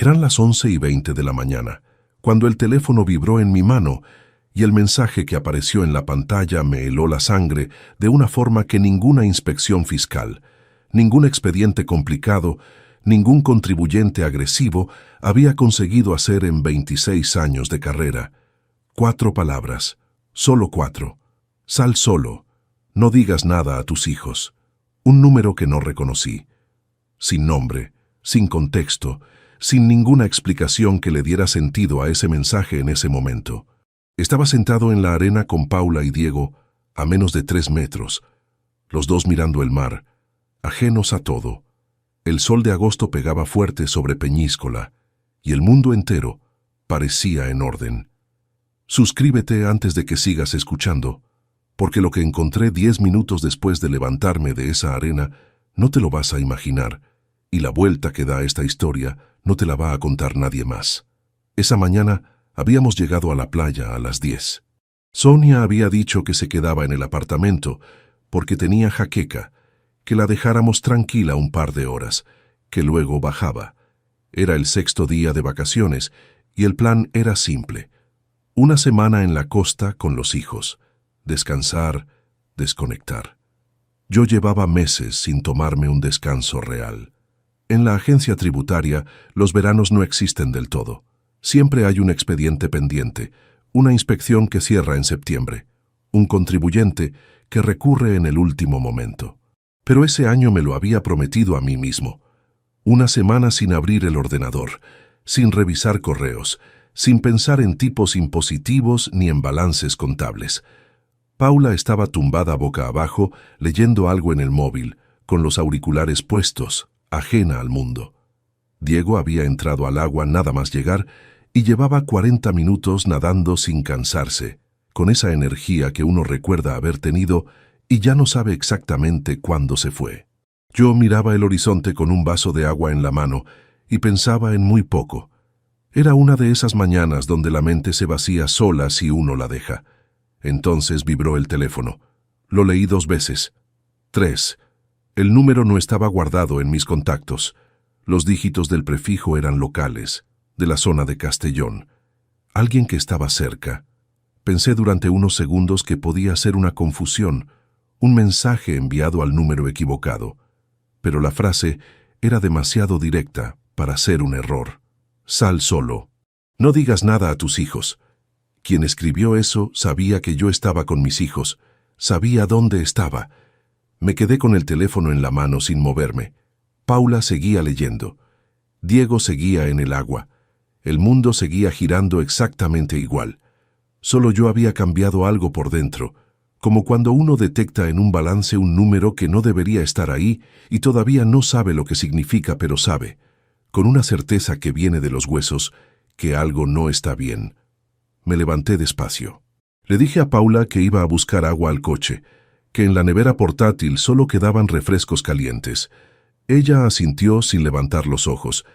Eran las 11:20 de la mañana, cuando el teléfono vibró en mi mano y el mensaje que apareció en la pantalla me heló la sangre de una forma que ninguna inspección fiscal, ningún expediente complicado, ningún contribuyente agresivo había conseguido hacer en 26 años de carrera. 4 palabras, solo 4. Sal solo. No digas nada a tus hijos. Un número que no reconocí. Sin nombre, sin contexto, sin ninguna explicación que le diera sentido a ese mensaje en ese momento. Estaba sentado en la arena con Paula y Diego, a menos de 3 metros, los dos mirando el mar, ajenos a todo. El sol de agosto pegaba fuerte sobre Peñíscola, y el mundo entero parecía en orden. Suscríbete antes de que sigas escuchando, porque lo que encontré 10 minutos después de levantarme de esa arena no te lo vas a imaginar, y la vuelta que da esta historia no te la va a contar nadie más. Esa mañana habíamos llegado a la playa a las 10. Sonia había dicho que se quedaba en el apartamento porque tenía jaqueca, que la dejáramos tranquila un par de horas, que luego bajaba. Era el 6º día de vacaciones y el plan era simple. Una semana en la costa con los hijos. Descansar, desconectar. Yo llevaba meses sin tomarme un descanso real. En la agencia tributaria, los veranos no existen del todo. Siempre hay un expediente pendiente, una inspección que cierra en septiembre, un contribuyente que recurre en el último momento. Pero ese año me lo había prometido a mí mismo. Una semana sin abrir el ordenador, sin revisar correos, sin pensar en tipos impositivos ni en balances contables. Paula estaba tumbada boca abajo, leyendo algo en el móvil, con los auriculares puestos, ajena al mundo. Diego había entrado al agua nada más llegar y llevaba 40 minutos nadando sin cansarse, con esa energía que uno recuerda haber tenido y ya no sabe exactamente cuándo se fue. Yo miraba el horizonte con un vaso de agua en la mano y pensaba en muy poco. Era una de esas mañanas donde la mente se vacía sola si uno la deja. Entonces vibró el teléfono. Lo leí 2 veces. 3. El número no estaba guardado en mis contactos. Los dígitos del prefijo eran locales, de la zona de Castellón. Alguien que estaba cerca. Pensé durante unos segundos que podía ser una confusión, un mensaje enviado al número equivocado. Pero la frase era demasiado directa para ser un error. Sal solo. No digas nada a tus hijos. Quien escribió eso sabía que yo estaba con mis hijos, sabía dónde estaba. Me quedé con el teléfono en la mano sin moverme. Paula seguía leyendo. Diego seguía en el agua. El mundo seguía girando exactamente igual. Solo yo había cambiado algo por dentro, como cuando uno detecta en un balance un número que no debería estar ahí y todavía no sabe lo que significa, pero sabe, con una certeza que viene de los huesos, que algo no está bien. Me levanté despacio. Le dije a Paula que iba a buscar agua al coche, que en la nevera portátil solo quedaban refrescos calientes. Ella asintió sin levantar los ojos.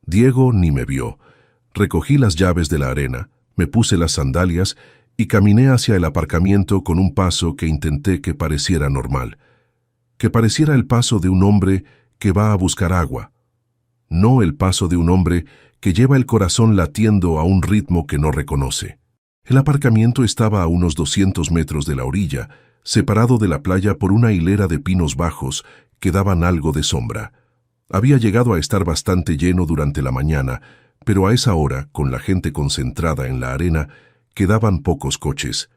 Diego ni me vio. Recogí las llaves de la arena, me puse las sandalias y caminé hacia el aparcamiento con un paso que intenté que pareciera normal, que pareciera el paso de un hombre que va a buscar agua, no el paso de un hombre que lleva el corazón latiendo a un ritmo que no reconoce. El aparcamiento estaba a unos 200 metros de la orilla, separado de la playa por una hilera de pinos bajos que daban algo de sombra. Había llegado a estar bastante lleno durante la mañana, pero a esa hora, con la gente concentrada en la arena, quedaban pocos coches.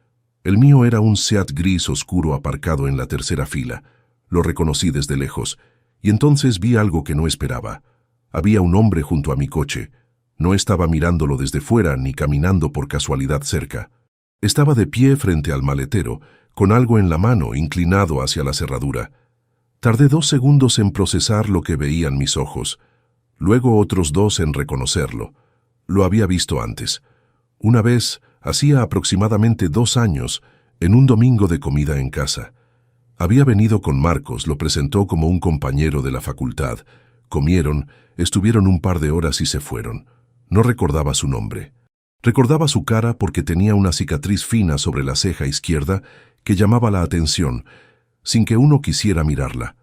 El mío era un Seat gris oscuro aparcado en la tercera fila. Lo reconocí desde lejos, y entonces vi algo que no esperaba. Había un hombre junto a mi coche. No estaba mirándolo desde fuera ni caminando por casualidad cerca. Estaba de pie frente al maletero, con algo en la mano, inclinado hacia la cerradura. Tardé 2 segundos en procesar lo que veían mis ojos. Luego otros 2 en reconocerlo. Lo había visto antes. Una vez, hacía aproximadamente 2 años, en un domingo de comida en casa. Había venido con Marcos, lo presentó como un compañero de la facultad. Comieron, estuvieron un par de horas y se fueron. No recordaba su nombre. Recordaba su cara porque tenía una cicatriz fina sobre la ceja izquierda que llamaba la atención, sin que uno quisiera mirarla.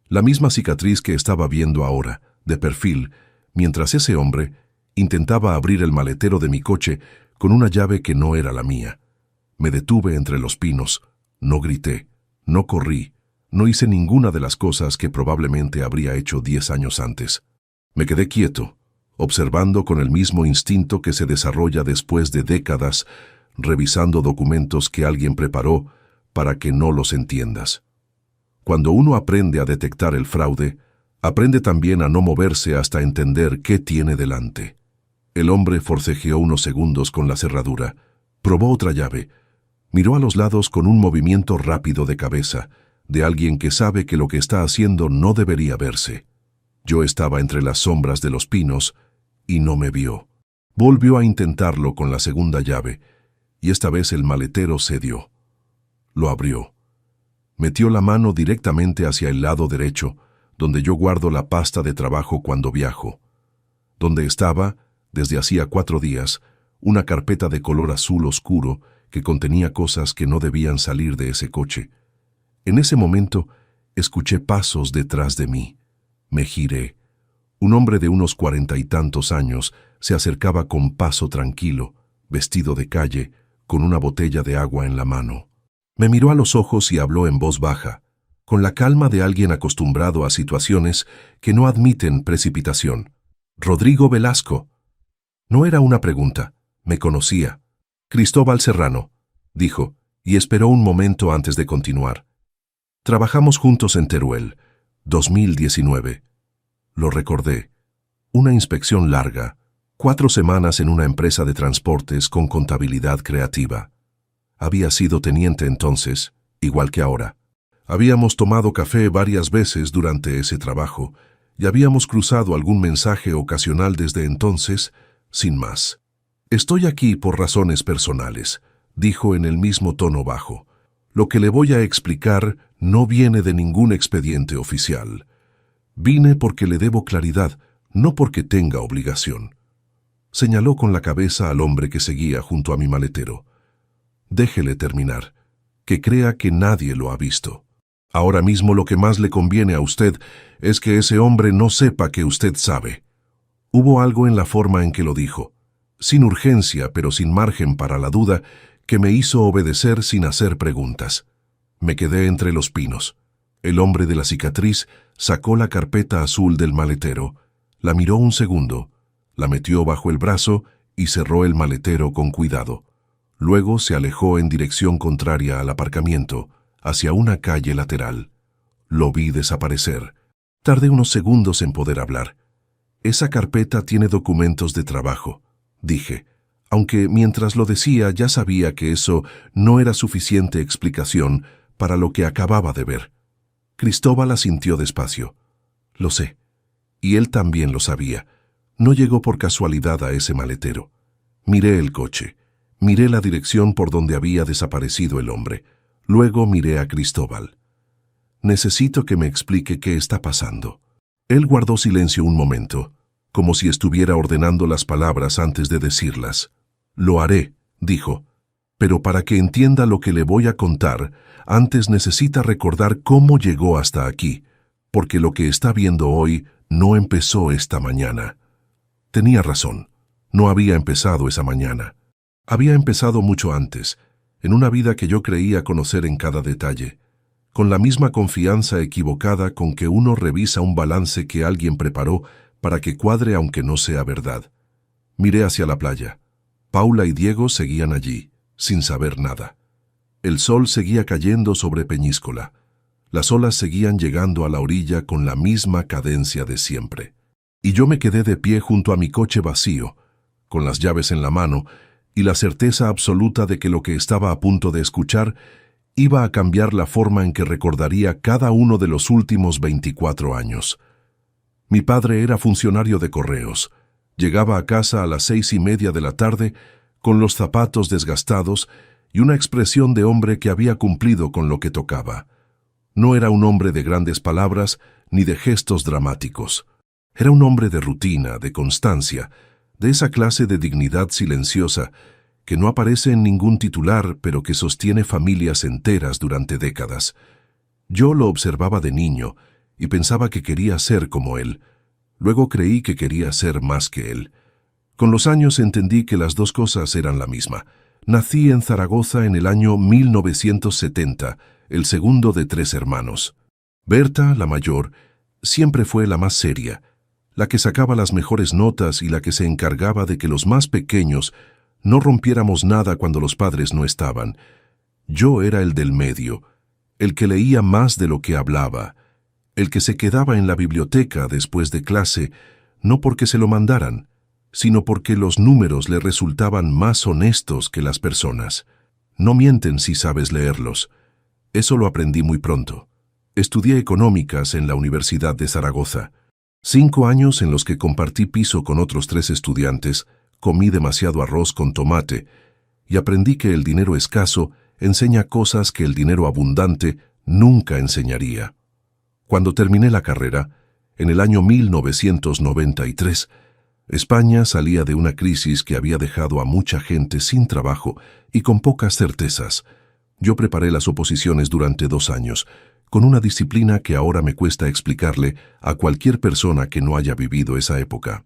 La misma cicatriz que estaba viendo ahora, de perfil, mientras ese hombre, Intentaba abrir el maletero de mi coche con una llave que no era la mía. Me detuve entre los pinos. No grité, no corrí, no hice ninguna de las cosas que probablemente habría hecho 10 años antes. Me quedé quieto, observando con el mismo instinto que se desarrolla después de décadas, revisando documentos que alguien preparó para que no los entiendas. Cuando uno aprende a detectar el fraude, aprende también a no moverse hasta entender qué tiene delante. El hombre forcejeó unos segundos con la cerradura, probó otra llave, miró a los lados con un movimiento rápido de cabeza, de alguien que sabe que lo que está haciendo no debería verse. Yo estaba entre las sombras de los pinos y no me vio. Volvió a intentarlo con la segunda llave, y esta vez el maletero cedió. Lo abrió. Metió la mano directamente hacia el lado derecho, donde yo guardo la pasta de trabajo cuando viajo. Donde estaba, desde hacía 4 días, una carpeta de color azul oscuro que contenía cosas que no debían salir de ese coche. En ese momento, escuché pasos detrás de mí. Me giré. Un hombre de unos 40 y tantos años se acercaba con paso tranquilo, vestido de calle, con una botella de agua en la mano. Me miró a los ojos y habló en voz baja, con la calma de alguien acostumbrado a situaciones que no admiten precipitación. «Rodrigo Velasco». No era una pregunta, me conocía. «Cristóbal Serrano», dijo, y esperó un momento antes de continuar. «Trabajamos juntos en Teruel, 2019. Lo recordé. Una inspección larga, 4 semanas en una empresa de transportes con contabilidad creativa. Había sido teniente entonces, igual que ahora. Habíamos tomado café varias veces durante ese trabajo y habíamos cruzado algún mensaje ocasional desde entonces, sin más. «Estoy aquí por razones personales», dijo en el mismo tono bajo. «Lo que le voy a explicar no viene de ningún expediente oficial. Vine porque le debo claridad, no porque tenga obligación». Señaló con la cabeza al hombre que seguía junto a mi maletero. «Déjele terminar, que crea que nadie lo ha visto. Ahora mismo lo que más le conviene a usted es que ese hombre no sepa que usted sabe». Hubo algo en la forma en que lo dijo, sin urgencia pero sin margen para la duda, que me hizo obedecer sin hacer preguntas. Me quedé entre los pinos. El hombre de la cicatriz sacó la carpeta azul del maletero, la miró un segundo, la metió bajo el brazo y cerró el maletero con cuidado. Luego se alejó en dirección contraria al aparcamiento, hacia una calle lateral. Lo vi desaparecer. Tardé unos segundos en poder hablar. «Esa carpeta tiene documentos de trabajo», dije, aunque mientras lo decía ya sabía que eso no era suficiente explicación para lo que acababa de ver. Cristóbal asintió despacio. «Lo sé». Y él también lo sabía. No llegó por casualidad a ese maletero. Miré el coche. Miré la dirección por donde había desaparecido el hombre. Luego miré a Cristóbal. «Necesito que me explique qué está pasando». Él guardó silencio un momento, como si estuviera ordenando las palabras antes de decirlas. «Lo haré», dijo, «pero para que entienda lo que le voy a contar, antes necesita recordar cómo llegó hasta aquí, porque lo que está viendo hoy no empezó esta mañana». Tenía razón, no había empezado esa mañana. Había empezado mucho antes, en una vida que yo creía conocer en cada detalle, con la misma confianza equivocada con que uno revisa un balance que alguien preparó para que cuadre aunque no sea verdad. Miré hacia la playa. Paula y Diego seguían allí, sin saber nada. El sol seguía cayendo sobre Peñíscola. Las olas seguían llegando a la orilla con la misma cadencia de siempre. Y yo me quedé de pie junto a mi coche vacío, con las llaves en la mano y la certeza absoluta de que lo que estaba a punto de escuchar iba a cambiar la forma en que recordaría cada uno de los últimos 24 años. Mi padre era funcionario de correos. Llegaba a casa a las 6:30 de la tarde con los zapatos desgastados y una expresión de hombre que había cumplido con lo que tocaba. No era un hombre de grandes palabras ni de gestos dramáticos. Era un hombre de rutina, de constancia, de esa clase de dignidad silenciosa que no aparece en ningún titular, pero que sostiene familias enteras durante décadas. Yo lo observaba de niño y pensaba que quería ser como él. Luego creí que quería ser más que él. Con los años entendí que las dos cosas eran la misma. Nací en Zaragoza en el año 1970, el segundo de 3 hermanos. Berta, la mayor, siempre fue la más seria, la que sacaba las mejores notas y la que se encargaba de que los más pequeños no rompiéramos nada cuando los padres no estaban. Yo era el del medio, el que leía más de lo que hablaba, el que se quedaba en la biblioteca después de clase, no porque se lo mandaran, sino porque los números le resultaban más honestos que las personas. No mienten si sabes leerlos. Eso lo aprendí muy pronto. Estudié económicas en la Universidad de Zaragoza. 5 años en los que compartí piso con otros 3 estudiantes, comí demasiado arroz con tomate y aprendí que el dinero escaso enseña cosas que el dinero abundante nunca enseñaría. Cuando terminé la carrera, en el año 1993, España salía de una crisis que había dejado a mucha gente sin trabajo y con pocas certezas. Yo preparé las oposiciones durante 2 años, con una disciplina que ahora me cuesta explicarle a cualquier persona que no haya vivido esa época.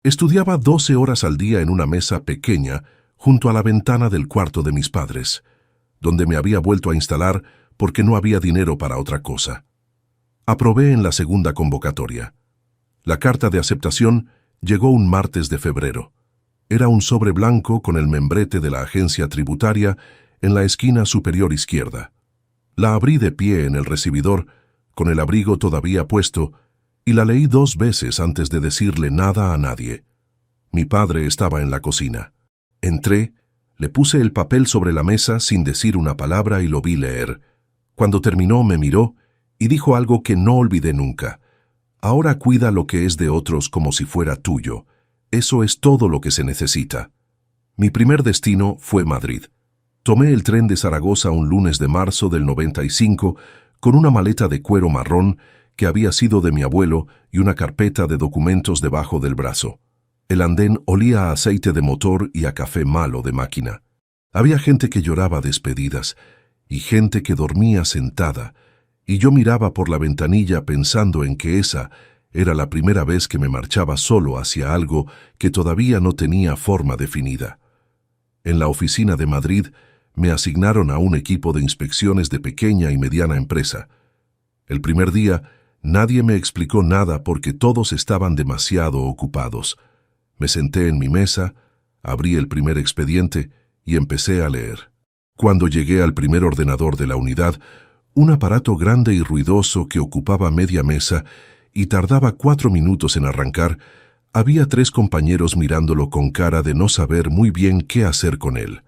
Estudiaba 12 horas al día en una mesa pequeña junto a la ventana del cuarto de mis padres, donde me había vuelto a instalar porque no había dinero para otra cosa. Aprobé en la segunda convocatoria. La carta de aceptación llegó un martes de febrero. Era un sobre blanco con el membrete de la agencia tributaria en la esquina superior izquierda. La abrí de pie en el recibidor, con el abrigo todavía puesto, y la leí 2 veces antes de decirle nada a nadie. Mi padre estaba en la cocina. Entré, le puse el papel sobre la mesa sin decir una palabra y lo vi leer. Cuando terminó me miró y dijo algo que no olvidé nunca. Ahora cuida lo que es de otros como si fuera tuyo. Eso es todo lo que se necesita. Mi primer destino fue Madrid. Tomé el tren de Zaragoza un lunes de marzo del 95 con una maleta de cuero marrón que había sido de mi abuelo y una carpeta de documentos debajo del brazo. El andén olía a aceite de motor y a café malo de máquina. Había gente que lloraba despedidas y gente que dormía sentada, y yo miraba por la ventanilla pensando en que esa era la primera vez que me marchaba solo hacia algo que todavía no tenía forma definida. En la oficina de Madrid me asignaron a un equipo de inspecciones de pequeña y mediana empresa. El primer día nadie me explicó nada porque todos estaban demasiado ocupados. Me senté en mi mesa, abrí el primer expediente y empecé a leer. Cuando llegué al primer ordenador de la unidad, un aparato grande y ruidoso que ocupaba media mesa y tardaba 4 minutos en arrancar, había 3 compañeros mirándolo con cara de no saber muy bien qué hacer con él.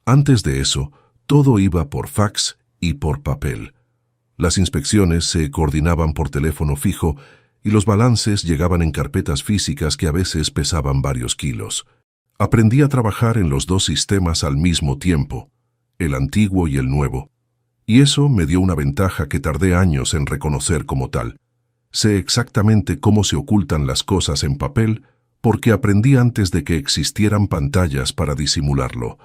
Antes de eso, todo iba por fax y por papel. Las inspecciones se coordinaban por teléfono fijo y los balances llegaban en carpetas físicas que a veces pesaban varios kilos. Aprendí a trabajar en los 2 sistemas al mismo tiempo, el antiguo y el nuevo. Y eso me dio una ventaja que tardé años en reconocer como tal. Sé exactamente cómo se ocultan las cosas en papel porque aprendí antes de que existieran pantallas para disimularlo.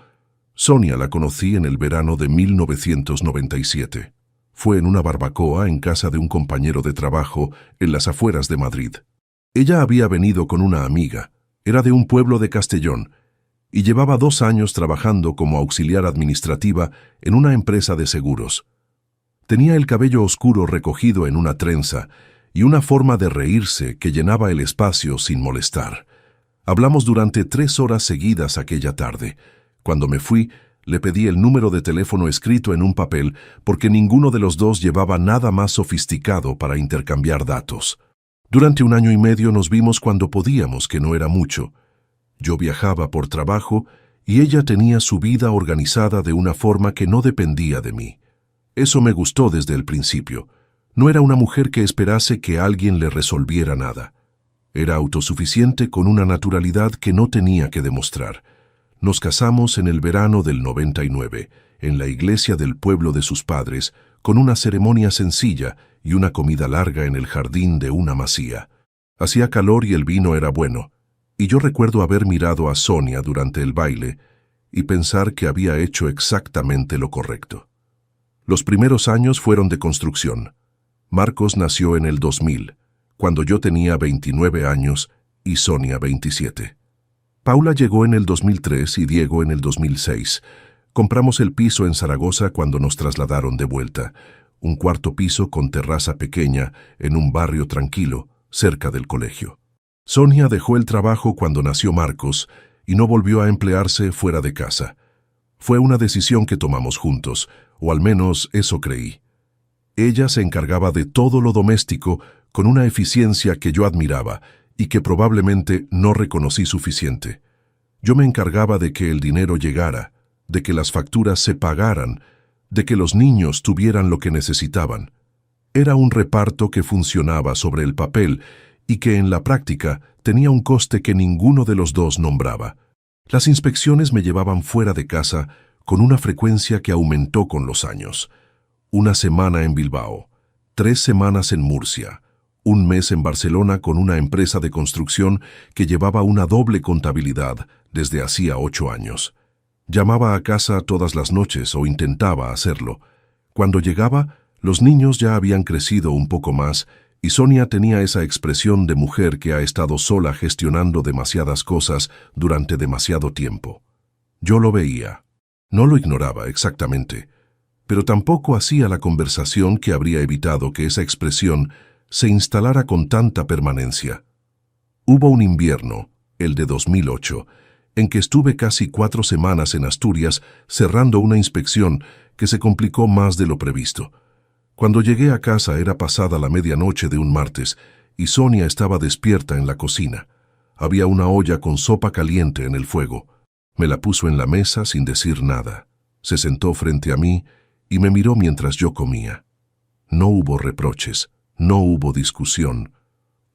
Sonia la conocí en el verano de 1997. Fue en una barbacoa en casa de un compañero de trabajo en las afueras de Madrid. Ella había venido con una amiga, era de un pueblo de Castellón, y llevaba 2 años trabajando como auxiliar administrativa en una empresa de seguros. Tenía el cabello oscuro recogido en una trenza y una forma de reírse que llenaba el espacio sin molestar. Hablamos durante 3 horas seguidas aquella tarde. Cuando me fui, le pedí el número de teléfono escrito en un papel porque ninguno de los dos llevaba nada más sofisticado para intercambiar datos. Durante 1 año y medio nos vimos cuando podíamos, que no era mucho. Yo viajaba por trabajo y ella tenía su vida organizada de una forma que no dependía de mí. Eso me gustó desde el principio. No era una mujer que esperase que alguien le resolviera nada. Era autosuficiente con una naturalidad que no tenía que demostrar. Nos casamos en el verano del 99, en la iglesia del pueblo de sus padres, con una ceremonia sencilla y una comida larga en el jardín de una masía. Hacía calor y el vino era bueno, y yo recuerdo haber mirado a Sonia durante el baile y pensar que había hecho exactamente lo correcto. Los primeros años fueron de construcción. Marcos nació en el 2000, cuando yo tenía 29 años y Sonia 27. Paula llegó en el 2003 y Diego en el 2006. Compramos el piso en Zaragoza cuando nos trasladaron de vuelta. Un cuarto piso con terraza pequeña, en un barrio tranquilo, cerca del colegio. Sonia dejó el trabajo cuando nació Marcos y no volvió a emplearse fuera de casa. Fue una decisión que tomamos juntos, o al menos eso creí. Ella se encargaba de todo lo doméstico con una eficiencia que yo admiraba y que probablemente no reconocí suficiente. Yo me encargaba de que el dinero llegara, de que las facturas se pagaran, de que los niños tuvieran lo que necesitaban. Era un reparto que funcionaba sobre el papel y que en la práctica tenía un coste que ninguno de los dos nombraba. Las inspecciones me llevaban fuera de casa con una frecuencia que aumentó con los años. Una semana en Bilbao, 3 semanas en Murcia, un mes en Barcelona con una empresa de construcción que llevaba una doble contabilidad desde hacía 8 años. Llamaba a casa todas las noches o intentaba hacerlo. Cuando llegaba, los niños ya habían crecido un poco más y Sonia tenía esa expresión de mujer que ha estado sola gestionando demasiadas cosas durante demasiado tiempo. Yo lo veía. No lo ignoraba exactamente, pero tampoco hacía la conversación que habría evitado que esa expresión se instalara con tanta permanencia. Hubo un invierno, el de 2008, en que estuve casi 4 semanas en Asturias cerrando una inspección que se complicó más de lo previsto. Cuando llegué a casa era pasada la medianoche de un martes y Sonia estaba despierta en la cocina. Había una olla con sopa caliente en el fuego. Me la puso en la mesa sin decir nada. Se sentó frente a mí y me miró mientras yo comía. No hubo reproches, no hubo discusión.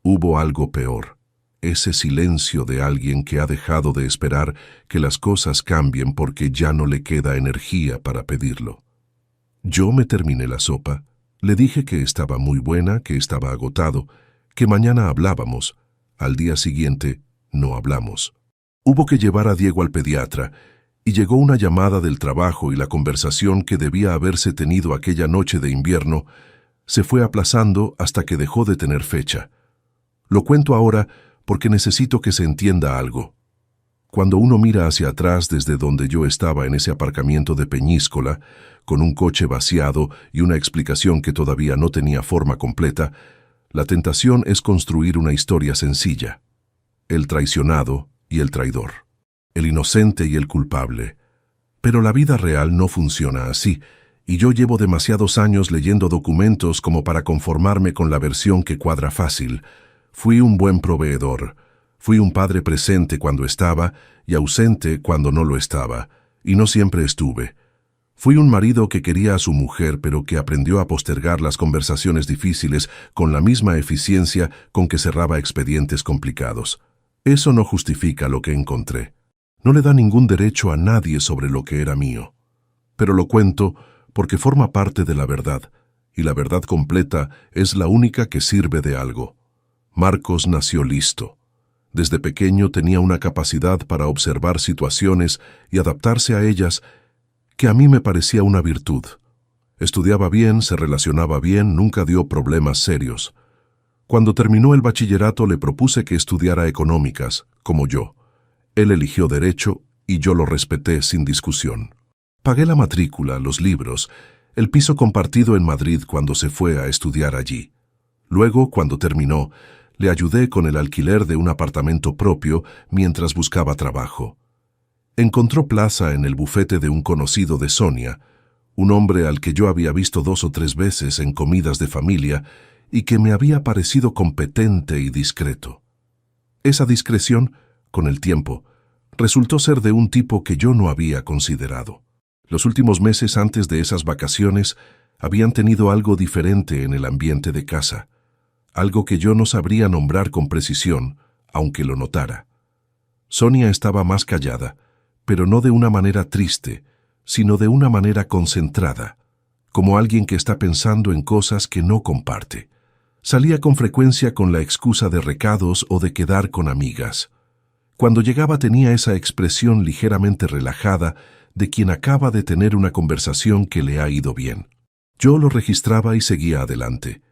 Hubo algo peor. Ese silencio de alguien que ha dejado de esperar que las cosas cambien porque ya no le queda energía para pedirlo. Yo me terminé la sopa, le dije que estaba muy buena, que estaba agotado, que mañana hablábamos. Al día siguiente, no hablamos. Hubo que llevar a Diego al pediatra, y llegó una llamada del trabajo y la conversación que debía haberse tenido aquella noche de invierno se fue aplazando hasta que dejó de tener fecha. Lo cuento ahora porque necesito que se entienda algo. Cuando uno mira hacia atrás desde donde yo estaba en ese aparcamiento de Peñíscola, con un coche vaciado y una explicación que todavía no tenía forma completa, la tentación es construir una historia sencilla. El traicionado y el traidor. El inocente y el culpable. Pero la vida real no funciona así, y yo llevo demasiados años leyendo documentos como para conformarme con la versión que cuadra fácil. Fui un buen proveedor. Fui un padre presente cuando estaba y ausente cuando no lo estaba, y no siempre estuve. Fui un marido que quería a su mujer, pero que aprendió a postergar las conversaciones difíciles con la misma eficiencia con que cerraba expedientes complicados. Eso no justifica lo que encontré. No le da ningún derecho a nadie sobre lo que era mío. Pero lo cuento porque forma parte de la verdad, y la verdad completa es la única que sirve de algo. Marcos nació listo. Desde pequeño tenía una capacidad para observar situaciones y adaptarse a ellas que a mí me parecía una virtud. Estudiaba bien, se relacionaba bien, nunca dio problemas serios. Cuando terminó el bachillerato le propuse que estudiara económicas, como yo. Él eligió derecho y yo lo respeté sin discusión. Pagué la matrícula, los libros, el piso compartido en Madrid cuando se fue a estudiar allí. Luego, cuando terminó, le ayudé con el alquiler de un apartamento propio mientras buscaba trabajo. Encontró plaza en el bufete de un conocido de Sonia, un hombre al que yo había visto 2 o 3 veces en comidas de familia y que me había parecido competente y discreto. Esa discreción, con el tiempo, resultó ser de un tipo que yo no había considerado. Los últimos meses antes de esas vacaciones habían tenido algo diferente en el ambiente de casa, algo que yo no sabría nombrar con precisión, aunque lo notara. Sonia estaba más callada, pero no de una manera triste, sino de una manera concentrada, como alguien que está pensando en cosas que no comparte. Salía con frecuencia con la excusa de recados o de quedar con amigas. Cuando llegaba tenía esa expresión ligeramente relajada de quien acaba de tener una conversación que le ha ido bien. Yo lo registraba y seguía adelante.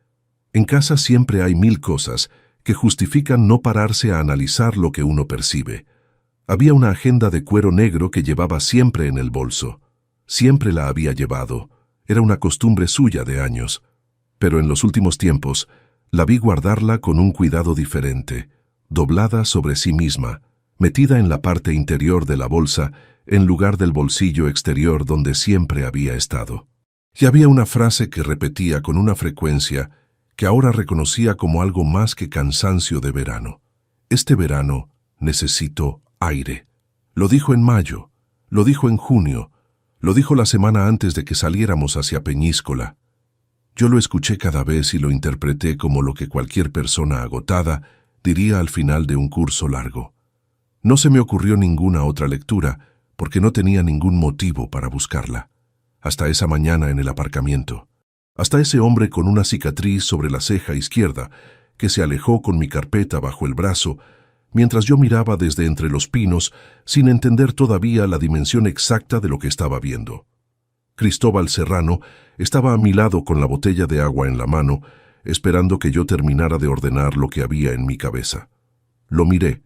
En casa siempre hay 1000 cosas que justifican no pararse a analizar lo que uno percibe. Había una agenda de cuero negro que llevaba siempre en el bolso. Siempre la había llevado. Era una costumbre suya de años. Pero en los últimos tiempos, la vi guardarla con un cuidado diferente, doblada sobre sí misma, metida en la parte interior de la bolsa, en lugar del bolsillo exterior donde siempre había estado. Y había una frase que repetía con una frecuencia que ahora reconocía como algo más que cansancio de verano. Este verano necesito aire. Lo dijo en mayo, lo dijo en junio, lo dijo la semana antes de que saliéramos hacia Peñíscola. Yo lo escuché cada vez y lo interpreté como lo que cualquier persona agotada diría al final de un curso largo. No se me ocurrió ninguna otra lectura, porque no tenía ningún motivo para buscarla. Hasta esa mañana en el aparcamiento. Hasta ese hombre con una cicatriz sobre la ceja izquierda, que se alejó con mi carpeta bajo el brazo, mientras yo miraba desde entre los pinos, sin entender todavía la dimensión exacta de lo que estaba viendo. Cristóbal Serrano estaba a mi lado con la botella de agua en la mano, esperando que yo terminara de ordenar lo que había en mi cabeza. Lo miré.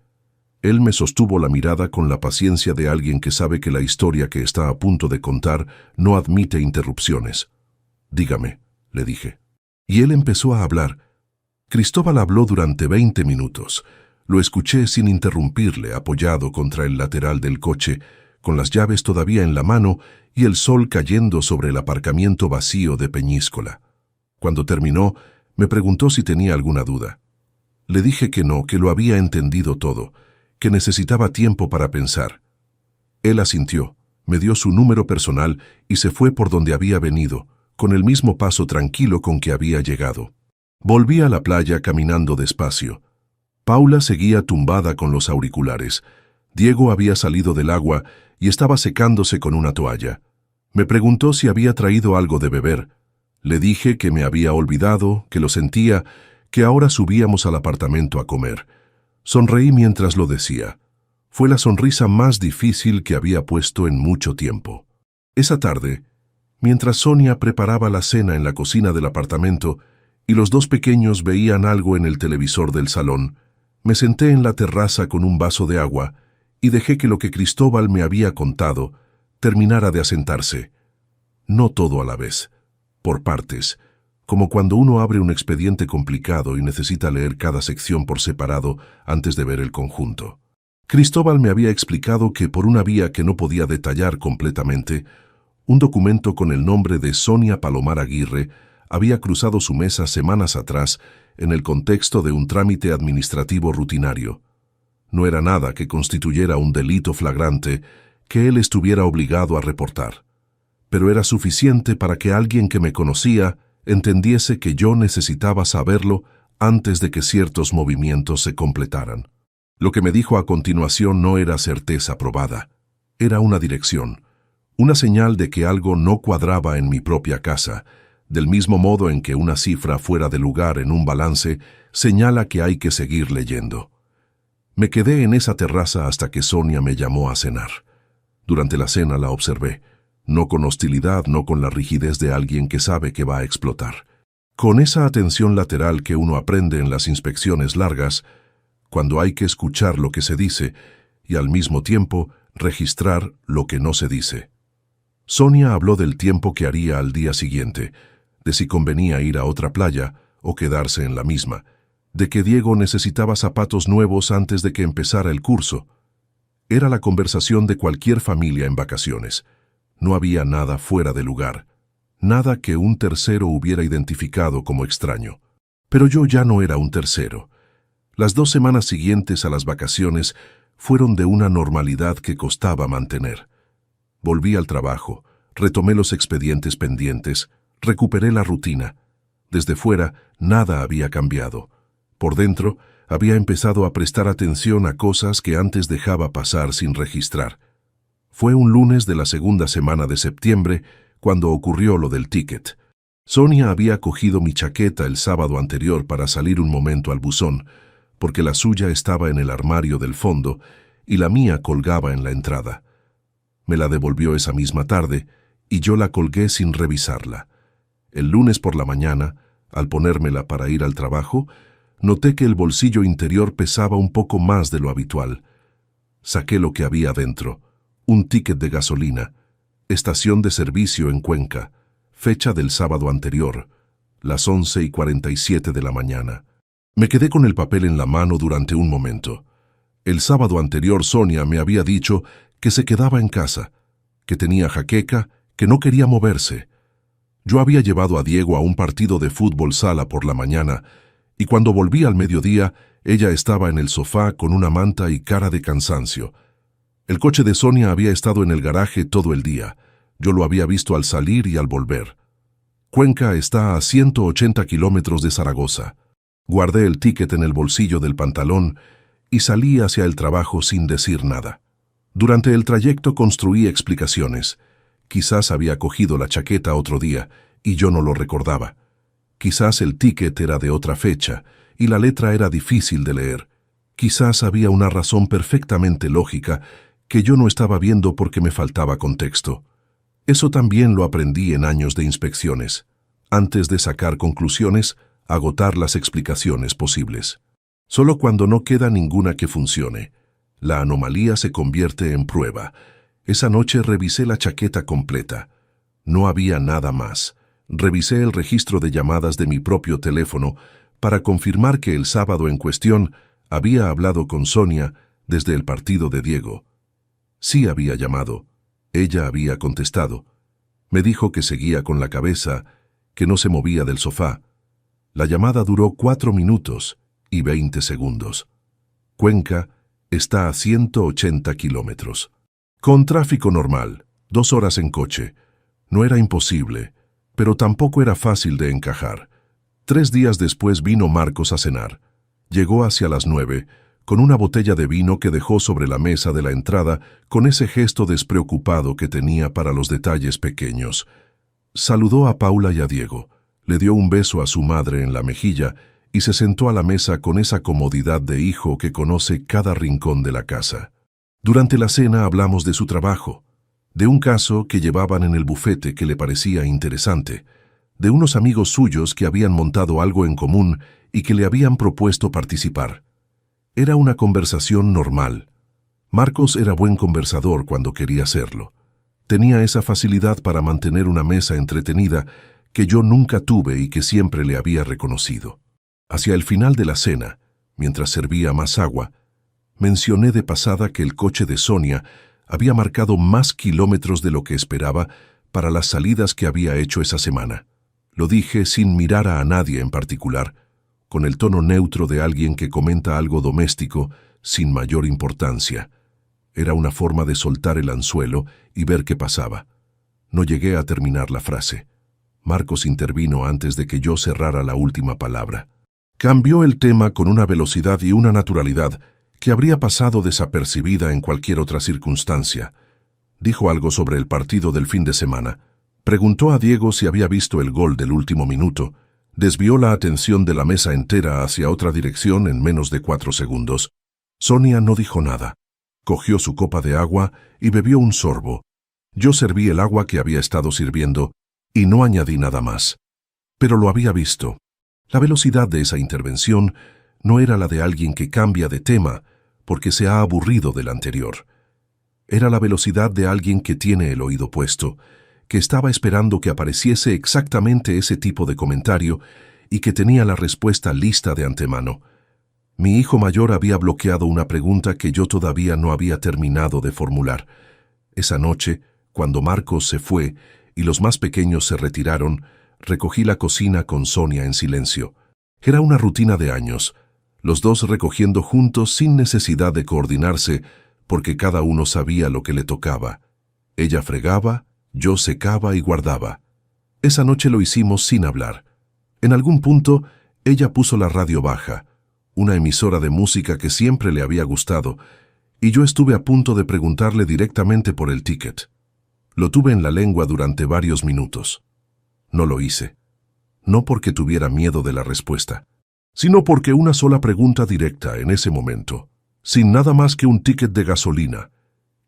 Él me sostuvo la mirada con la paciencia de alguien que sabe que la historia que está a punto de contar no admite interrupciones. «Dígame», le dije. Y él empezó a hablar. Cristóbal habló durante 20 minutos. Lo escuché sin interrumpirle, apoyado contra el lateral del coche, con las llaves todavía en la mano y el sol cayendo sobre el aparcamiento vacío de Peñíscola. Cuando terminó, me preguntó si tenía alguna duda. Le dije que no, que lo había entendido todo, que necesitaba tiempo para pensar. Él asintió, me dio su número personal y se fue por donde había venido, con el mismo paso tranquilo con que había llegado. Volví a la playa caminando despacio. Paula seguía tumbada con los auriculares. Diego había salido del agua y estaba secándose con una toalla. Me preguntó si había traído algo de beber. Le dije que me había olvidado, que lo sentía, que ahora subíamos al apartamento a comer. Sonreí mientras lo decía. Fue la sonrisa más difícil que había puesto en mucho tiempo. Esa tarde, mientras Sonia preparaba la cena en la cocina del apartamento y los dos pequeños veían algo en el televisor del salón, me senté en la terraza con un vaso de agua y dejé que lo que Cristóbal me había contado terminara de asentarse. No todo a la vez, por partes, como cuando uno abre un expediente complicado y necesita leer cada sección por separado antes de ver el conjunto. Cristóbal me había explicado que por una vía que no podía detallar completamente, un documento con el nombre de Sonia Palomar Aguirre había cruzado su mesa semanas atrás en el contexto de un trámite administrativo rutinario. No era nada que constituyera un delito flagrante que él estuviera obligado a reportar, pero era suficiente para que alguien que me conocía entendiese que yo necesitaba saberlo antes de que ciertos movimientos se completaran. Lo que me dijo a continuación no era certeza probada, era una dirección, una señal de que algo no cuadraba en mi propia casa, del mismo modo en que una cifra fuera de lugar en un balance señala que hay que seguir leyendo. Me quedé en esa terraza hasta que Sonia me llamó a cenar. Durante la cena la observé, no con hostilidad, no con la rigidez de alguien que sabe que va a explotar. Con esa atención lateral que uno aprende en las inspecciones largas, cuando hay que escuchar lo que se dice y al mismo tiempo registrar lo que no se dice. Sonia habló del tiempo que haría al día siguiente, de si convenía ir a otra playa o quedarse en la misma, de que Diego necesitaba zapatos nuevos antes de que empezara el curso. Era la conversación de cualquier familia en vacaciones. No había nada fuera de lugar, nada que un tercero hubiera identificado como extraño. Pero yo ya no era un tercero. Las 2 semanas siguientes a las vacaciones fueron de una normalidad que costaba mantener. Volví al trabajo, retomé los expedientes pendientes, recuperé la rutina. Desde fuera, nada había cambiado. Por dentro, había empezado a prestar atención a cosas que antes dejaba pasar sin registrar. Fue un lunes de la segunda semana de septiembre cuando ocurrió lo del ticket. Sonia había cogido mi chaqueta el sábado anterior para salir un momento al buzón, porque la suya estaba en el armario del fondo y la mía colgaba en la entrada. Me la devolvió esa misma tarde y yo la colgué sin revisarla. El lunes por la mañana, al ponérmela para ir al trabajo, noté que el bolsillo interior pesaba un poco más de lo habitual. Saqué lo que había dentro. Un ticket de gasolina. Estación de servicio en Cuenca. Fecha del sábado anterior. Las 11:47 de la mañana. Me quedé con el papel en la mano durante un momento. El sábado anterior Sonia me había dicho que se quedaba en casa, que tenía jaqueca, que no quería moverse. Yo había llevado a Diego a un partido de fútbol sala por la mañana, y cuando volví al mediodía, ella estaba en el sofá con una manta y cara de cansancio. El coche de Sonia había estado en el garaje todo el día. Yo lo había visto al salir y al volver. Cuenca está a 180 kilómetros de Zaragoza. Guardé el ticket en el bolsillo del pantalón y salí hacia el trabajo sin decir nada. Durante el trayecto construí explicaciones. Quizás había cogido la chaqueta otro día y yo no lo recordaba. Quizás el ticket era de otra fecha y la letra era difícil de leer. Quizás había una razón perfectamente lógica que yo no estaba viendo porque me faltaba contexto. Eso también lo aprendí en años de inspecciones. Antes de sacar conclusiones, agotar las explicaciones posibles. Solo cuando no queda ninguna que funcione, la anomalía se convierte en prueba. Esa noche revisé la chaqueta completa. No había nada más. Revisé el registro de llamadas de mi propio teléfono para confirmar que el sábado en cuestión había hablado con Sonia desde el partido de Diego. Sí había llamado. Ella había contestado. Me dijo que seguía con la cabeza, que no se movía del sofá. La llamada duró 4 minutos y 20 segundos. Cuenca está a 180 kilómetros. Con tráfico normal, 2 horas en coche. No era imposible, pero tampoco era fácil de encajar. 3 días después vino Marcos a cenar. Llegó hacia las 9, con una botella de vino que dejó sobre la mesa de la entrada con ese gesto despreocupado que tenía para los detalles pequeños. Saludó a Paula y a Diego, le dio un beso a su madre en la mejilla y se sentó a la mesa con esa comodidad de hijo que conoce cada rincón de la casa. Durante la cena hablamos de su trabajo, de un caso que llevaban en el bufete que le parecía interesante, de unos amigos suyos que habían montado algo en común y que le habían propuesto participar. Era una conversación normal. Marcos era buen conversador cuando quería serlo. Tenía esa facilidad para mantener una mesa entretenida que yo nunca tuve y que siempre le había reconocido. Hacia el final de la cena, mientras servía más agua, mencioné de pasada que el coche de Sonia había marcado más kilómetros de lo que esperaba para las salidas que había hecho esa semana. Lo dije sin mirar a nadie en particular, con el tono neutro de alguien que comenta algo doméstico sin mayor importancia. Era una forma de soltar el anzuelo y ver qué pasaba. No llegué a terminar la frase. Marcos intervino antes de que yo cerrara la última palabra. Cambió el tema con una velocidad y una naturalidad que habría pasado desapercibida en cualquier otra circunstancia. Dijo algo sobre el partido del fin de semana. Preguntó a Diego si había visto el gol del último minuto. Desvió la atención de la mesa entera hacia otra dirección en menos de 4 segundos. Sonia no dijo nada. Cogió su copa de agua y bebió un sorbo. Yo serví el agua que había estado sirviendo y no añadí nada más. Pero lo había visto. La velocidad de esa intervención no era la de alguien que cambia de tema porque se ha aburrido del anterior. Era la velocidad de alguien que tiene el oído puesto, que estaba esperando que apareciese exactamente ese tipo de comentario y que tenía la respuesta lista de antemano. Mi hijo mayor había bloqueado una pregunta que yo todavía no había terminado de formular. Esa noche, cuando Marcos se fue y los más pequeños se retiraron, recogí la cocina con Sonia en silencio. Era una rutina de años, los dos recogiendo juntos sin necesidad de coordinarse, porque cada uno sabía lo que le tocaba. Ella fregaba, yo secaba y guardaba. Esa noche lo hicimos sin hablar. En algún punto, ella puso la radio baja, una emisora de música que siempre le había gustado, y yo estuve a punto de preguntarle directamente por el ticket. Lo tuve en la lengua durante varios minutos. No lo hice. No porque tuviera miedo de la respuesta, sino porque una sola pregunta directa en ese momento, sin nada más que un ticket de gasolina,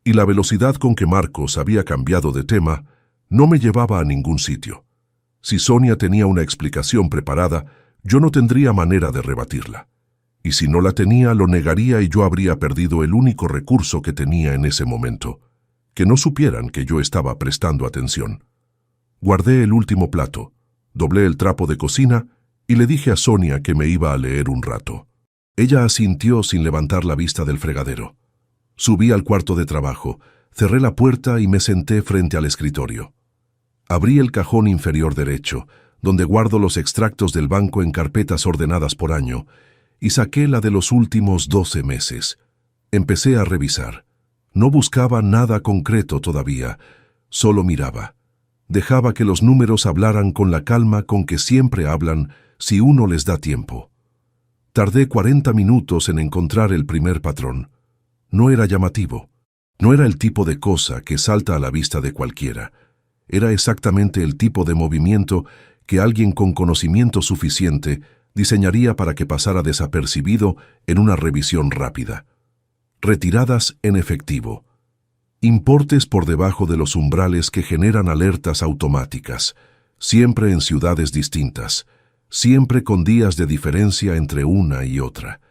y la velocidad con que Marcos había cambiado de tema, no me llevaba a ningún sitio. Si Sonia tenía una explicación preparada, yo no tendría manera de rebatirla. Y si no la tenía, lo negaría y yo habría perdido el único recurso que tenía en ese momento, que no supieran que yo estaba prestando atención. Guardé el último plato, doblé el trapo de cocina y le dije a Sonia que me iba a leer un rato. Ella asintió sin levantar la vista del fregadero. Subí al cuarto de trabajo, cerré la puerta y me senté frente al escritorio. Abrí el cajón inferior derecho, donde guardo los extractos del banco en carpetas ordenadas por año, y saqué la de los últimos 12 meses. Empecé a revisar. No buscaba nada concreto todavía, solo miraba. Dejaba que los números hablaran con la calma con que siempre hablan si uno les da tiempo. Tardé 40 minutos en encontrar el primer patrón. No era llamativo. No era el tipo de cosa que salta a la vista de cualquiera. Era exactamente el tipo de movimiento que alguien con conocimiento suficiente diseñaría para que pasara desapercibido en una revisión rápida. Retiradas en efectivo. Importes por debajo de los umbrales que generan alertas automáticas, siempre en ciudades distintas, siempre con días de diferencia entre una y otra.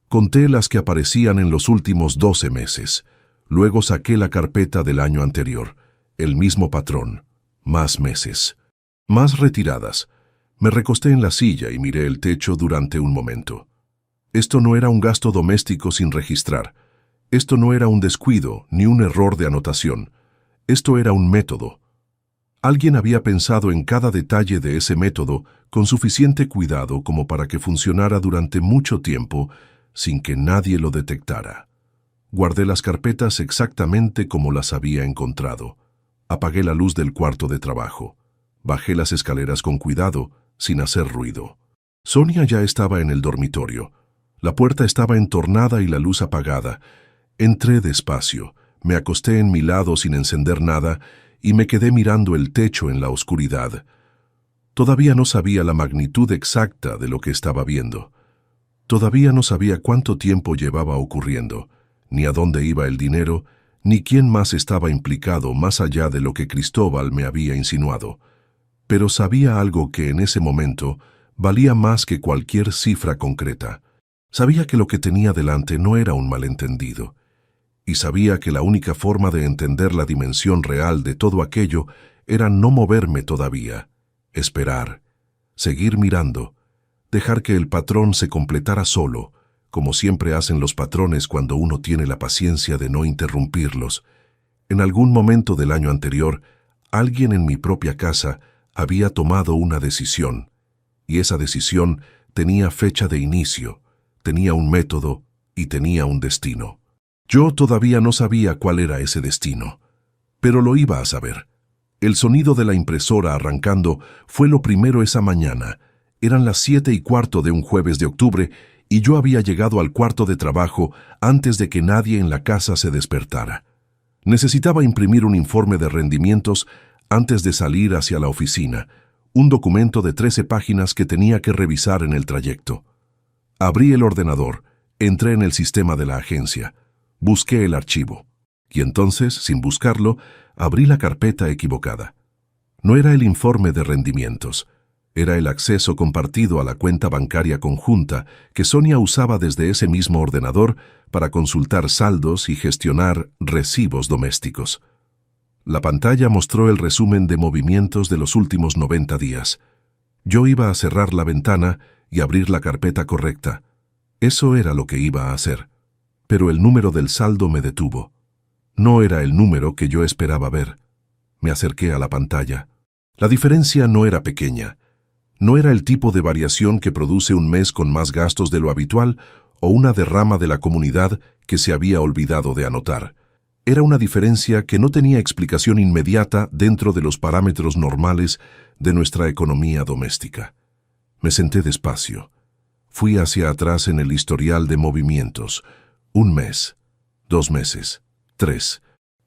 Conté las que aparecían en los últimos 12 meses. Luego saqué la carpeta del año anterior. El mismo patrón. Más meses. Más retiradas. Me recosté en la silla y miré el techo durante un momento. Esto no era un gasto doméstico sin registrar. Esto no era un descuido ni un error de anotación. Esto era un método. Alguien había pensado en cada detalle de ese método con suficiente cuidado como para que funcionara durante mucho tiempo sin que nadie lo detectara. Guardé las carpetas exactamente como las había encontrado. Apagué la luz del cuarto de trabajo. Bajé las escaleras con cuidado, sin hacer ruido. Sonia ya estaba en el dormitorio. La puerta estaba entornada y la luz apagada. Entré despacio, me acosté en mi lado sin encender nada y me quedé mirando el techo en la oscuridad. Todavía no sabía la magnitud exacta de lo que estaba viendo. Todavía no sabía cuánto tiempo llevaba ocurriendo, ni a dónde iba el dinero, ni quién más estaba implicado más allá de lo que Cristóbal me había insinuado. Pero sabía algo que en ese momento valía más que cualquier cifra concreta. Sabía que lo que tenía delante no era un malentendido. Y sabía que la única forma de entender la dimensión real de todo aquello era no moverme todavía, esperar, seguir mirando, dejar que el patrón se completara solo, como siempre hacen los patrones cuando uno tiene la paciencia de no interrumpirlos. En algún momento del año anterior, alguien en mi propia casa había tomado una decisión, y esa decisión tenía fecha de inicio, tenía un método y tenía un destino. Yo todavía no sabía cuál era ese destino, pero lo iba a saber. El sonido de la impresora arrancando fue lo primero esa mañana. Eran las 7:15 de un jueves de octubre y yo había llegado al cuarto de trabajo antes de que nadie en la casa se despertara. Necesitaba imprimir un informe de rendimientos antes de salir hacia la oficina, un documento de 13 páginas que tenía que revisar en el trayecto. Abrí el ordenador, entré en el sistema de la agencia, busqué el archivo, y entonces, sin buscarlo, abrí la carpeta equivocada. No era el informe de rendimientos, era el acceso compartido a la cuenta bancaria conjunta que Sonia usaba desde ese mismo ordenador para consultar saldos y gestionar recibos domésticos. La pantalla mostró el resumen de movimientos de los últimos 90 días. Yo iba a cerrar la ventana y abrir la carpeta correcta. Eso era lo que iba a hacer. Pero el número del saldo me detuvo. No era el número que yo esperaba ver. Me acerqué a la pantalla. La diferencia no era pequeña. No era el tipo de variación que produce un mes con más gastos de lo habitual o una derrama de la comunidad que se había olvidado de anotar. Era una diferencia que no tenía explicación inmediata dentro de los parámetros normales de nuestra economía doméstica. Me senté despacio. Fui hacia atrás en el historial de movimientos. 1 mes, 2 meses, 3.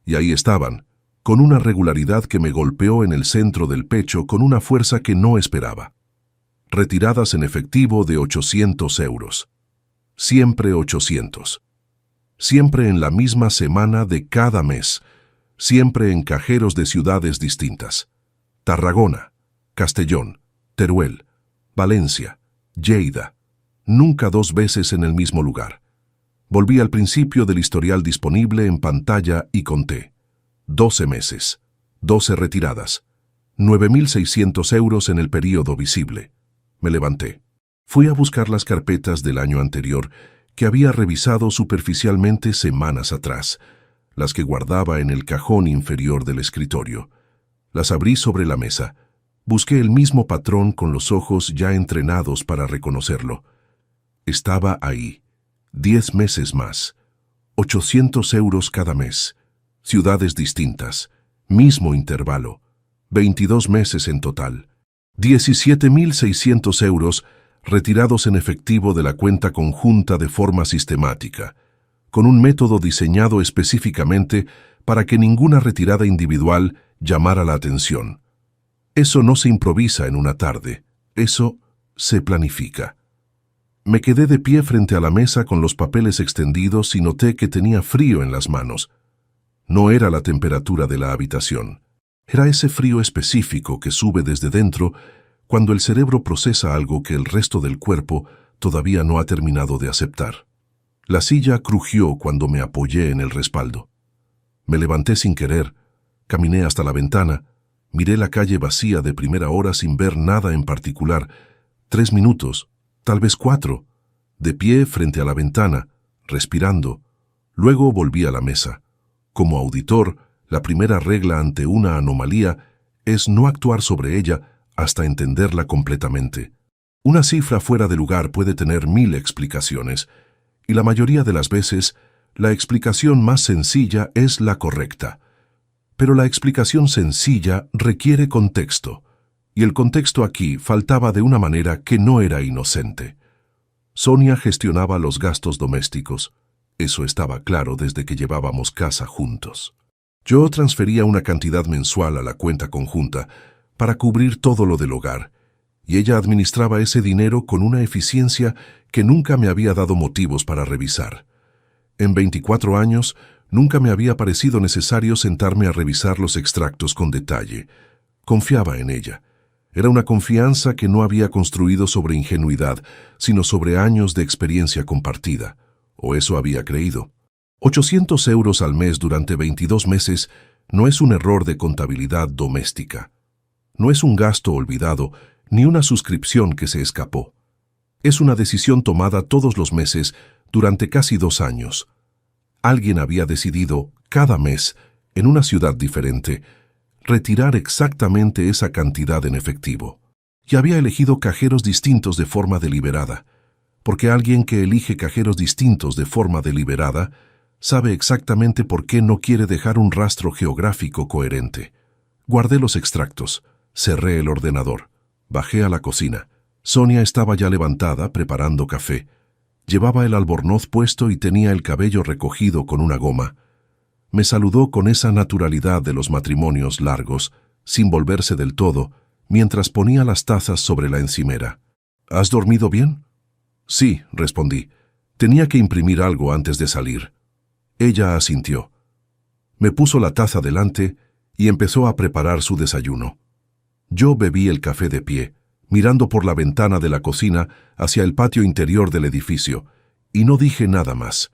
Y ahí estaban, con una regularidad que me golpeó en el centro del pecho con una fuerza que no esperaba. Retiradas en efectivo de 800 euros. Siempre 800. Siempre en la misma semana de cada mes, siempre en cajeros de ciudades distintas. Tarragona, Castellón, Teruel, Valencia, Lleida. nunca 2 veces en el mismo lugar. Volví al principio del historial disponible en pantalla y conté. 12 meses, 12 retiradas, 9.600 euros en el período visible. Me levanté. Fui a buscar las carpetas del año anterior que había revisado superficialmente semanas atrás, las que guardaba en el cajón inferior del escritorio. Las abrí sobre la mesa. Busqué el mismo patrón con los ojos ya entrenados para reconocerlo. Estaba ahí. 10 meses más. 800 euros cada mes. Ciudades distintas. Mismo intervalo. 22 meses en total. 17.600 euros retirados en efectivo de la cuenta conjunta de forma sistemática, con un método diseñado específicamente para que ninguna retirada individual llamara la atención. Eso no se improvisa en una tarde, eso se planifica. Me quedé de pie frente a la mesa con los papeles extendidos y noté que tenía frío en las manos. No era la temperatura de la habitación, era ese frío específico que sube desde dentro cuando el cerebro procesa algo que el resto del cuerpo todavía no ha terminado de aceptar. La silla crujió cuando me apoyé en el respaldo. Me levanté sin querer, caminé hasta la ventana, miré la calle vacía de primera hora sin ver nada en particular. 3 minutos, tal vez 4, de pie frente a la ventana, respirando. Luego volví a la mesa. Como auditor, la primera regla ante una anomalía es no actuar sobre ella hasta entenderla completamente. Una cifra fuera de lugar puede tener 1000 explicaciones, y la mayoría de las veces, la explicación más sencilla es la correcta. Pero la explicación sencilla requiere contexto, y el contexto aquí faltaba de una manera que no era inocente. Sonia gestionaba los gastos domésticos. Eso estaba claro desde que llevábamos casa juntos. Yo transfería una cantidad mensual a la cuenta conjunta para cubrir todo lo del hogar, y ella administraba ese dinero con una eficiencia que nunca me había dado motivos para revisar. En 24 años, nunca me había parecido necesario sentarme a revisar los extractos con detalle. Confiaba en ella. Era una confianza que no había construido sobre ingenuidad, sino sobre años de experiencia compartida. O eso había creído. 800 euros al mes durante 22 meses no es un error de contabilidad doméstica. No es un gasto olvidado, ni una suscripción que se escapó. Es una decisión tomada todos los meses durante casi 2 años. Alguien había decidido, cada mes, en una ciudad diferente, retirar exactamente esa cantidad en efectivo. Y había elegido cajeros distintos de forma deliberada, porque alguien que elige cajeros distintos de forma deliberada sabe exactamente por qué no quiere dejar un rastro geográfico coherente. Guardé los extractos, cerré el ordenador, bajé a la cocina. Sonia estaba ya levantada, preparando café. Llevaba el albornoz puesto y tenía el cabello recogido con una goma. Me saludó con esa naturalidad de los matrimonios largos, sin volverse del todo, mientras ponía las tazas sobre la encimera. ¿Has dormido bien? Sí, respondí. Tenía que imprimir algo antes de salir. Ella asintió. Me puso la taza delante y empezó a preparar su desayuno. Yo bebí el café de pie, mirando por la ventana de la cocina hacia el patio interior del edificio, y no dije nada más.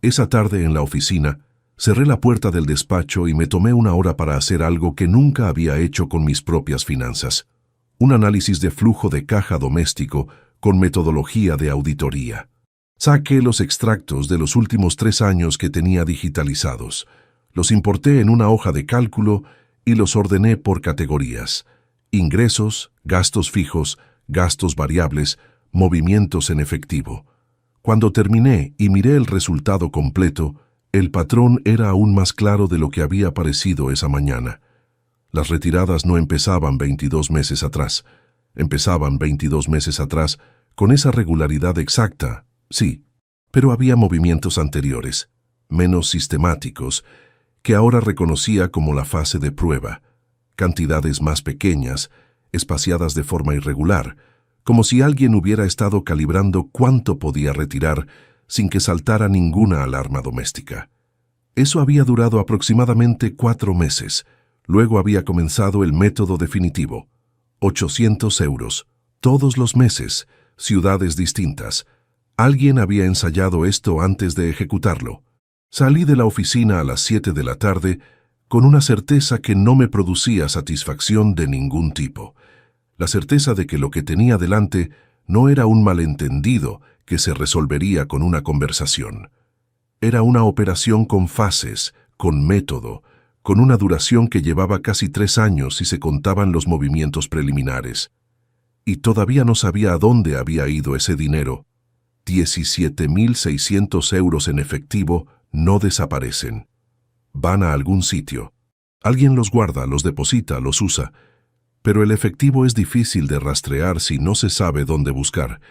Esa tarde en la oficina, cerré la puerta del despacho y me tomé una hora para hacer algo que nunca había hecho con mis propias finanzas. Un análisis de flujo de caja doméstico con metodología de auditoría. Saqué los extractos de los últimos 3 años que tenía digitalizados. Los importé en una hoja de cálculo y los ordené por categorías: ingresos, gastos fijos, gastos variables, movimientos en efectivo. Cuando terminé y miré el resultado completo, el patrón era aún más claro de lo que había parecido esa mañana. Las retiradas no empezaban 22 meses atrás. Empezaban 22 meses atrás con esa regularidad exacta, sí, pero había movimientos anteriores, menos sistemáticos, que ahora reconocía como la fase de prueba. Cantidades más pequeñas, espaciadas de forma irregular, como si alguien hubiera estado calibrando cuánto podía retirar sin que saltara ninguna alarma doméstica. Eso había durado aproximadamente 4 meses. Luego había comenzado el método definitivo. 800 euros, todos los meses, ciudades distintas. Alguien había ensayado esto antes de ejecutarlo. Salí de la oficina a las 7 de la tarde con una certeza que no me producía satisfacción de ningún tipo. La certeza de que lo que tenía delante no era un malentendido que se resolvería con una conversación. Era una operación con fases, con método, con una duración que llevaba casi 3 años si se contaban los movimientos preliminares. Y todavía no sabía a dónde había ido ese dinero. 17.600 euros en efectivo no desaparecen. Van a algún sitio. Alguien los guarda, los deposita, los usa. Pero el efectivo es difícil de rastrear si no se sabe dónde buscar.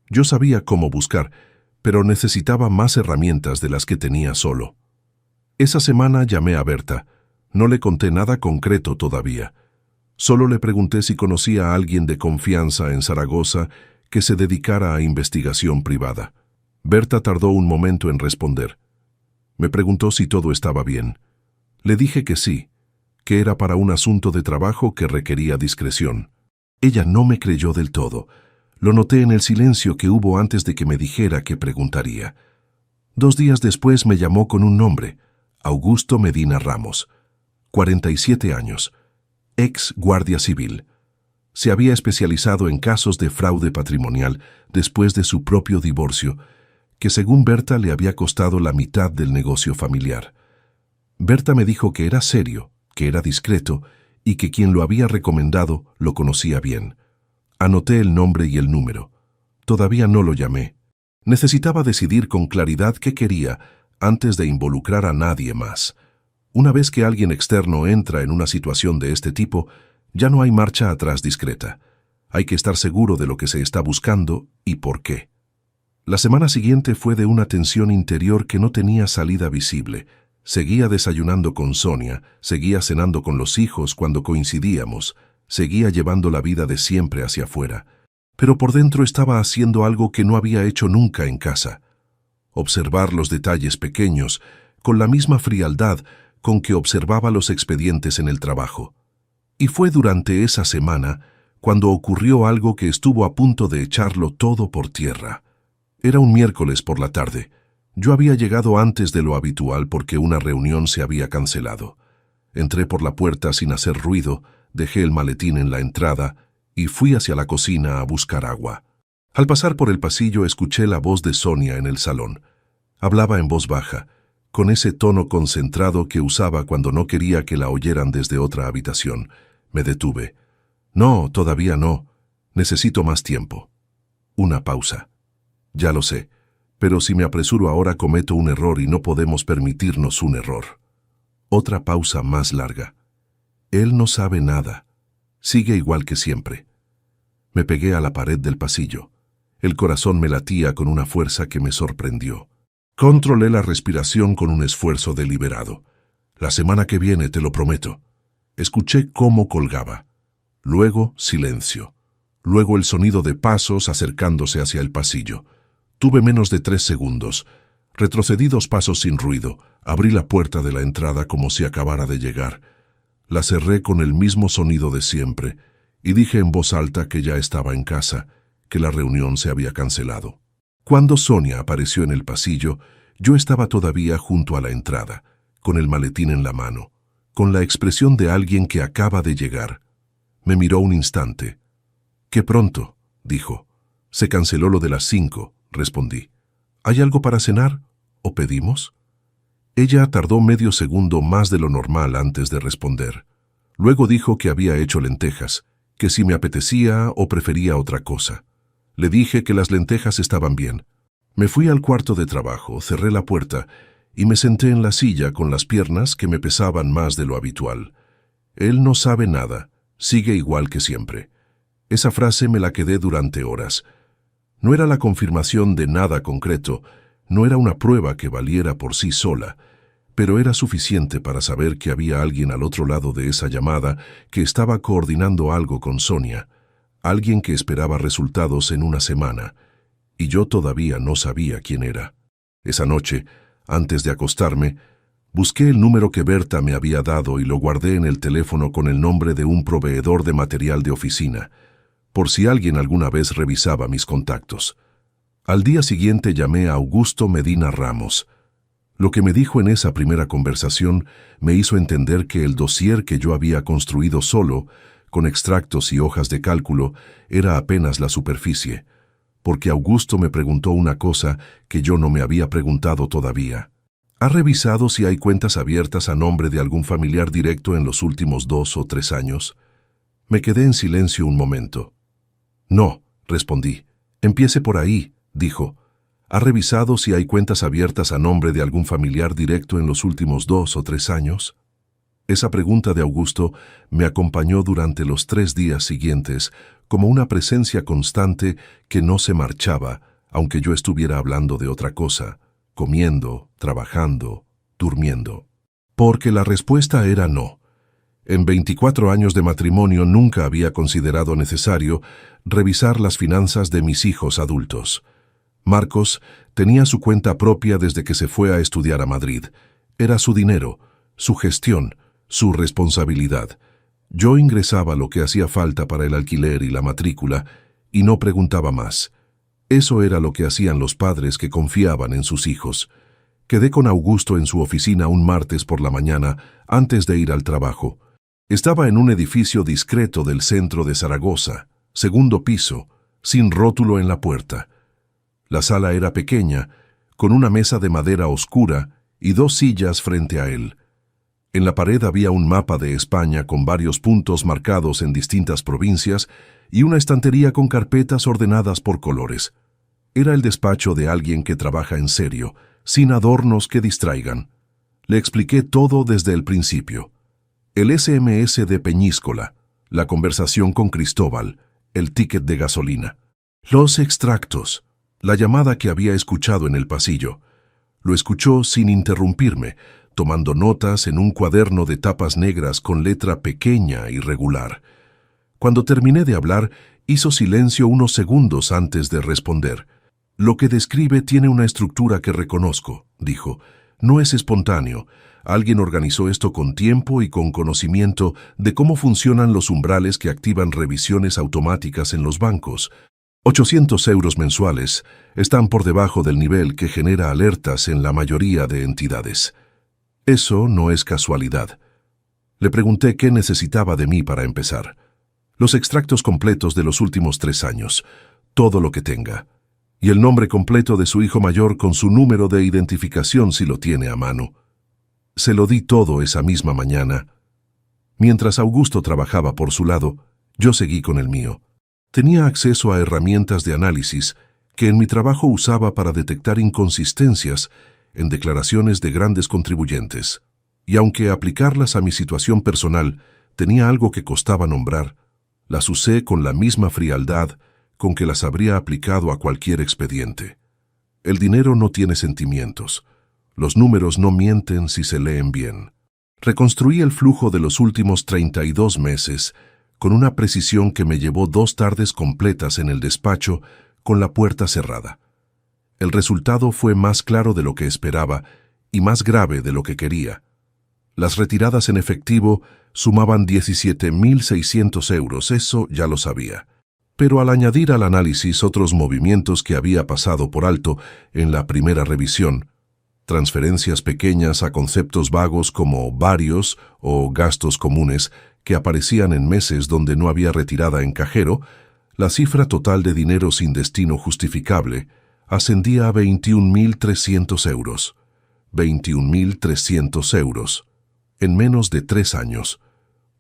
Yo sabía cómo buscar, pero necesitaba más herramientas de las que tenía solo. Esa semana llamé a Berta. No le conté nada concreto todavía. Solo le pregunté si conocía a alguien de confianza en Zaragoza que se dedicara a investigación privada. Berta tardó un momento en responder. Me preguntó si todo estaba bien. Le dije que sí, que era para un asunto de trabajo que requería discreción. Ella no me creyó del todo. Lo noté en el silencio que hubo antes de que me dijera que preguntaría. 2 días después me llamó con un nombre, Augusto Medina Ramos, 47 años, ex guardia civil. Se había especializado en casos de fraude patrimonial después de su propio divorcio, que según Berta le había costado la mitad del negocio familiar. Berta me dijo que era serio, que era discreto y que quien lo había recomendado lo conocía bien. Anoté el nombre y el número. Todavía no lo llamé. Necesitaba decidir con claridad qué quería antes de involucrar a nadie más. Una vez que alguien externo entra en una situación de este tipo, ya no hay marcha atrás discreta. Hay que estar seguro de lo que se está buscando y por qué. La semana siguiente fue de una tensión interior que no tenía salida visible. Seguía desayunando con Sonia, seguía cenando con los hijos cuando coincidíamos, seguía llevando la vida de siempre hacia afuera. Pero por dentro estaba haciendo algo que no había hecho nunca en casa. Observar los detalles pequeños, con la misma frialdad con que observaba los expedientes en el trabajo. Y fue durante esa semana cuando ocurrió algo que estuvo a punto de echarlo todo por tierra. Era un miércoles por la tarde. Yo había llegado antes de lo habitual porque una reunión se había cancelado. Entré por la puerta sin hacer ruido, dejé el maletín en la entrada y fui hacia la cocina a buscar agua. Al pasar por el pasillo escuché la voz de Sonia en el salón. Hablaba en voz baja, con ese tono concentrado que usaba cuando no quería que la oyeran desde otra habitación. Me detuve. No, todavía no. Necesito más tiempo. Una pausa. Ya lo sé, pero si me apresuro ahora cometo un error y no podemos permitirnos un error. Otra pausa más larga. Él no sabe nada. Sigue igual que siempre. Me pegué a la pared del pasillo. El corazón me latía con una fuerza que me sorprendió. Controlé la respiración con un esfuerzo deliberado. La semana que viene, te lo prometo. Escuché cómo colgaba. Luego, silencio. Luego el sonido de pasos acercándose hacia el pasillo. Tuve menos de 3 segundos. Retrocedí 2 pasos sin ruido. Abrí la puerta de la entrada como si acabara de llegar. La cerré con el mismo sonido de siempre y dije en voz alta que ya estaba en casa, que la reunión se había cancelado. Cuando Sonia apareció en el pasillo, yo estaba todavía junto a la entrada, con el maletín en la mano, con la expresión de alguien que acaba de llegar. Me miró un instante. «¡Qué pronto!», dijo. «Se canceló lo de las 5», respondí. «¿Hay algo para cenar? ¿O pedimos?» Ella tardó medio segundo más de lo normal antes de responder. Luego dijo que había hecho lentejas, que si me apetecía o prefería otra cosa. Le dije que las lentejas estaban bien. Me fui al cuarto de trabajo, cerré la puerta y me senté en la silla con las piernas que me pesaban más de lo habitual. Él no sabe nada, sigue igual que siempre. Esa frase me la quedé durante horas. No era la confirmación de nada concreto, no era una prueba que valiera por sí sola, pero era suficiente para saber que había alguien al otro lado de esa llamada que estaba coordinando algo con Sonia, alguien que esperaba resultados en una semana, y yo todavía no sabía quién era. Esa noche, antes de acostarme, busqué el número que Berta me había dado y lo guardé en el teléfono con el nombre de un proveedor de material de oficina. por si alguien alguna vez revisaba mis contactos. Al día siguiente llamé a Augusto Medina Ramos. Lo que me dijo en esa primera conversación me hizo entender que el dossier que yo había construido solo, con extractos y hojas de cálculo, era apenas la superficie, porque Augusto me preguntó una cosa que yo no me había preguntado todavía. ¿Ha revisado si hay cuentas abiertas a nombre de algún familiar directo en los últimos 2 o 3 años? Me quedé en silencio un momento. No, respondí. Empiece por ahí, dijo. ¿Ha revisado si hay cuentas abiertas a nombre de algún familiar directo en los últimos 2 o 3 años? Esa pregunta de Augusto me acompañó durante los 3 días siguientes como una presencia constante que no se marchaba, aunque yo estuviera hablando de otra cosa, comiendo, trabajando, durmiendo. Porque la respuesta era no. En 24 años de matrimonio nunca había considerado necesario revisar las finanzas de mis hijos adultos. Marcos tenía su cuenta propia desde que se fue a estudiar a Madrid. Era su dinero, su gestión, su responsabilidad. Yo ingresaba lo que hacía falta para el alquiler y la matrícula y no preguntaba más. Eso era lo que hacían los padres que confiaban en sus hijos. Quedé con Augusto en su oficina un martes por la mañana antes de ir al trabajo. Estaba en un edificio discreto del centro de Zaragoza, segundo piso, sin rótulo en la puerta. La sala era pequeña, con una mesa de madera oscura y 2 sillas frente a él. En la pared había un mapa de España con varios puntos marcados en distintas provincias y una estantería con carpetas ordenadas por colores. Era el despacho de alguien que trabaja en serio, sin adornos que distraigan. Le expliqué todo desde el principio. El SMS de Peñíscola, la conversación con Cristóbal, el ticket de gasolina, los extractos, la llamada que había escuchado en el pasillo. Lo escuchó sin interrumpirme, tomando notas en un cuaderno de tapas negras con letra pequeña y regular. Cuando terminé de hablar, hizo silencio unos segundos antes de responder. Lo que describe tiene una estructura que reconozco, dijo. No es espontáneo. Alguien organizó esto con tiempo y con conocimiento de cómo funcionan los umbrales que activan revisiones automáticas en los bancos. 800 euros mensuales están por debajo del nivel que genera alertas en la mayoría de entidades. Eso no es casualidad. Le pregunté qué necesitaba de mí para empezar. Los extractos completos de los últimos 3 años, todo lo que tenga, y el nombre completo de su hijo mayor con su número de identificación si lo tiene a mano. Se lo di todo esa misma mañana. Mientras Augusto trabajaba por su lado, yo seguí con el mío. Tenía acceso a herramientas de análisis que en mi trabajo usaba para detectar inconsistencias en declaraciones de grandes contribuyentes, y aunque aplicarlas a mi situación personal tenía algo que costaba nombrar, las usé con la misma frialdad con que las habría aplicado a cualquier expediente. El dinero no tiene sentimientos. Los números no mienten si se leen bien. Reconstruí el flujo de los últimos 32 meses con una precisión que me llevó 2 tardes completas en el despacho con la puerta cerrada. El resultado fue más claro de lo que esperaba y más grave de lo que quería. Las retiradas en efectivo sumaban 17.600 euros, eso ya lo sabía. Pero al añadir al análisis otros movimientos que había pasado por alto en la primera revisión, transferencias pequeñas a conceptos vagos como varios o gastos comunes que aparecían en meses donde no había retirada en cajero, la cifra total de dinero sin destino justificable ascendía a 21.300 euros. 21.300 euros. En menos de 3 años.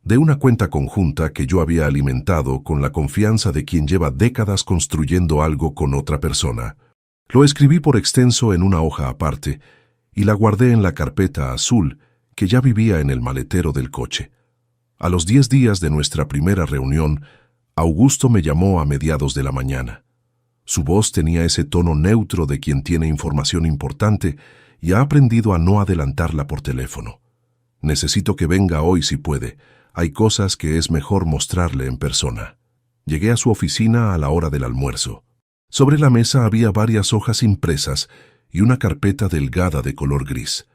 De una cuenta conjunta que yo había alimentado con la confianza de quien lleva décadas construyendo algo con otra persona. Lo escribí por extenso en una hoja aparte y la guardé en la carpeta azul que ya vivía en el maletero del coche. A los 10 días de nuestra primera reunión, Augusto me llamó a mediados de la mañana. Su voz tenía ese tono neutro de quien tiene información importante y ha aprendido a no adelantarla por teléfono. Necesito que venga hoy si puede. Hay cosas que es mejor mostrarle en persona. Llegué a su oficina a la hora del almuerzo. Sobre la mesa había varias hojas impresas y una carpeta delgada de color gris.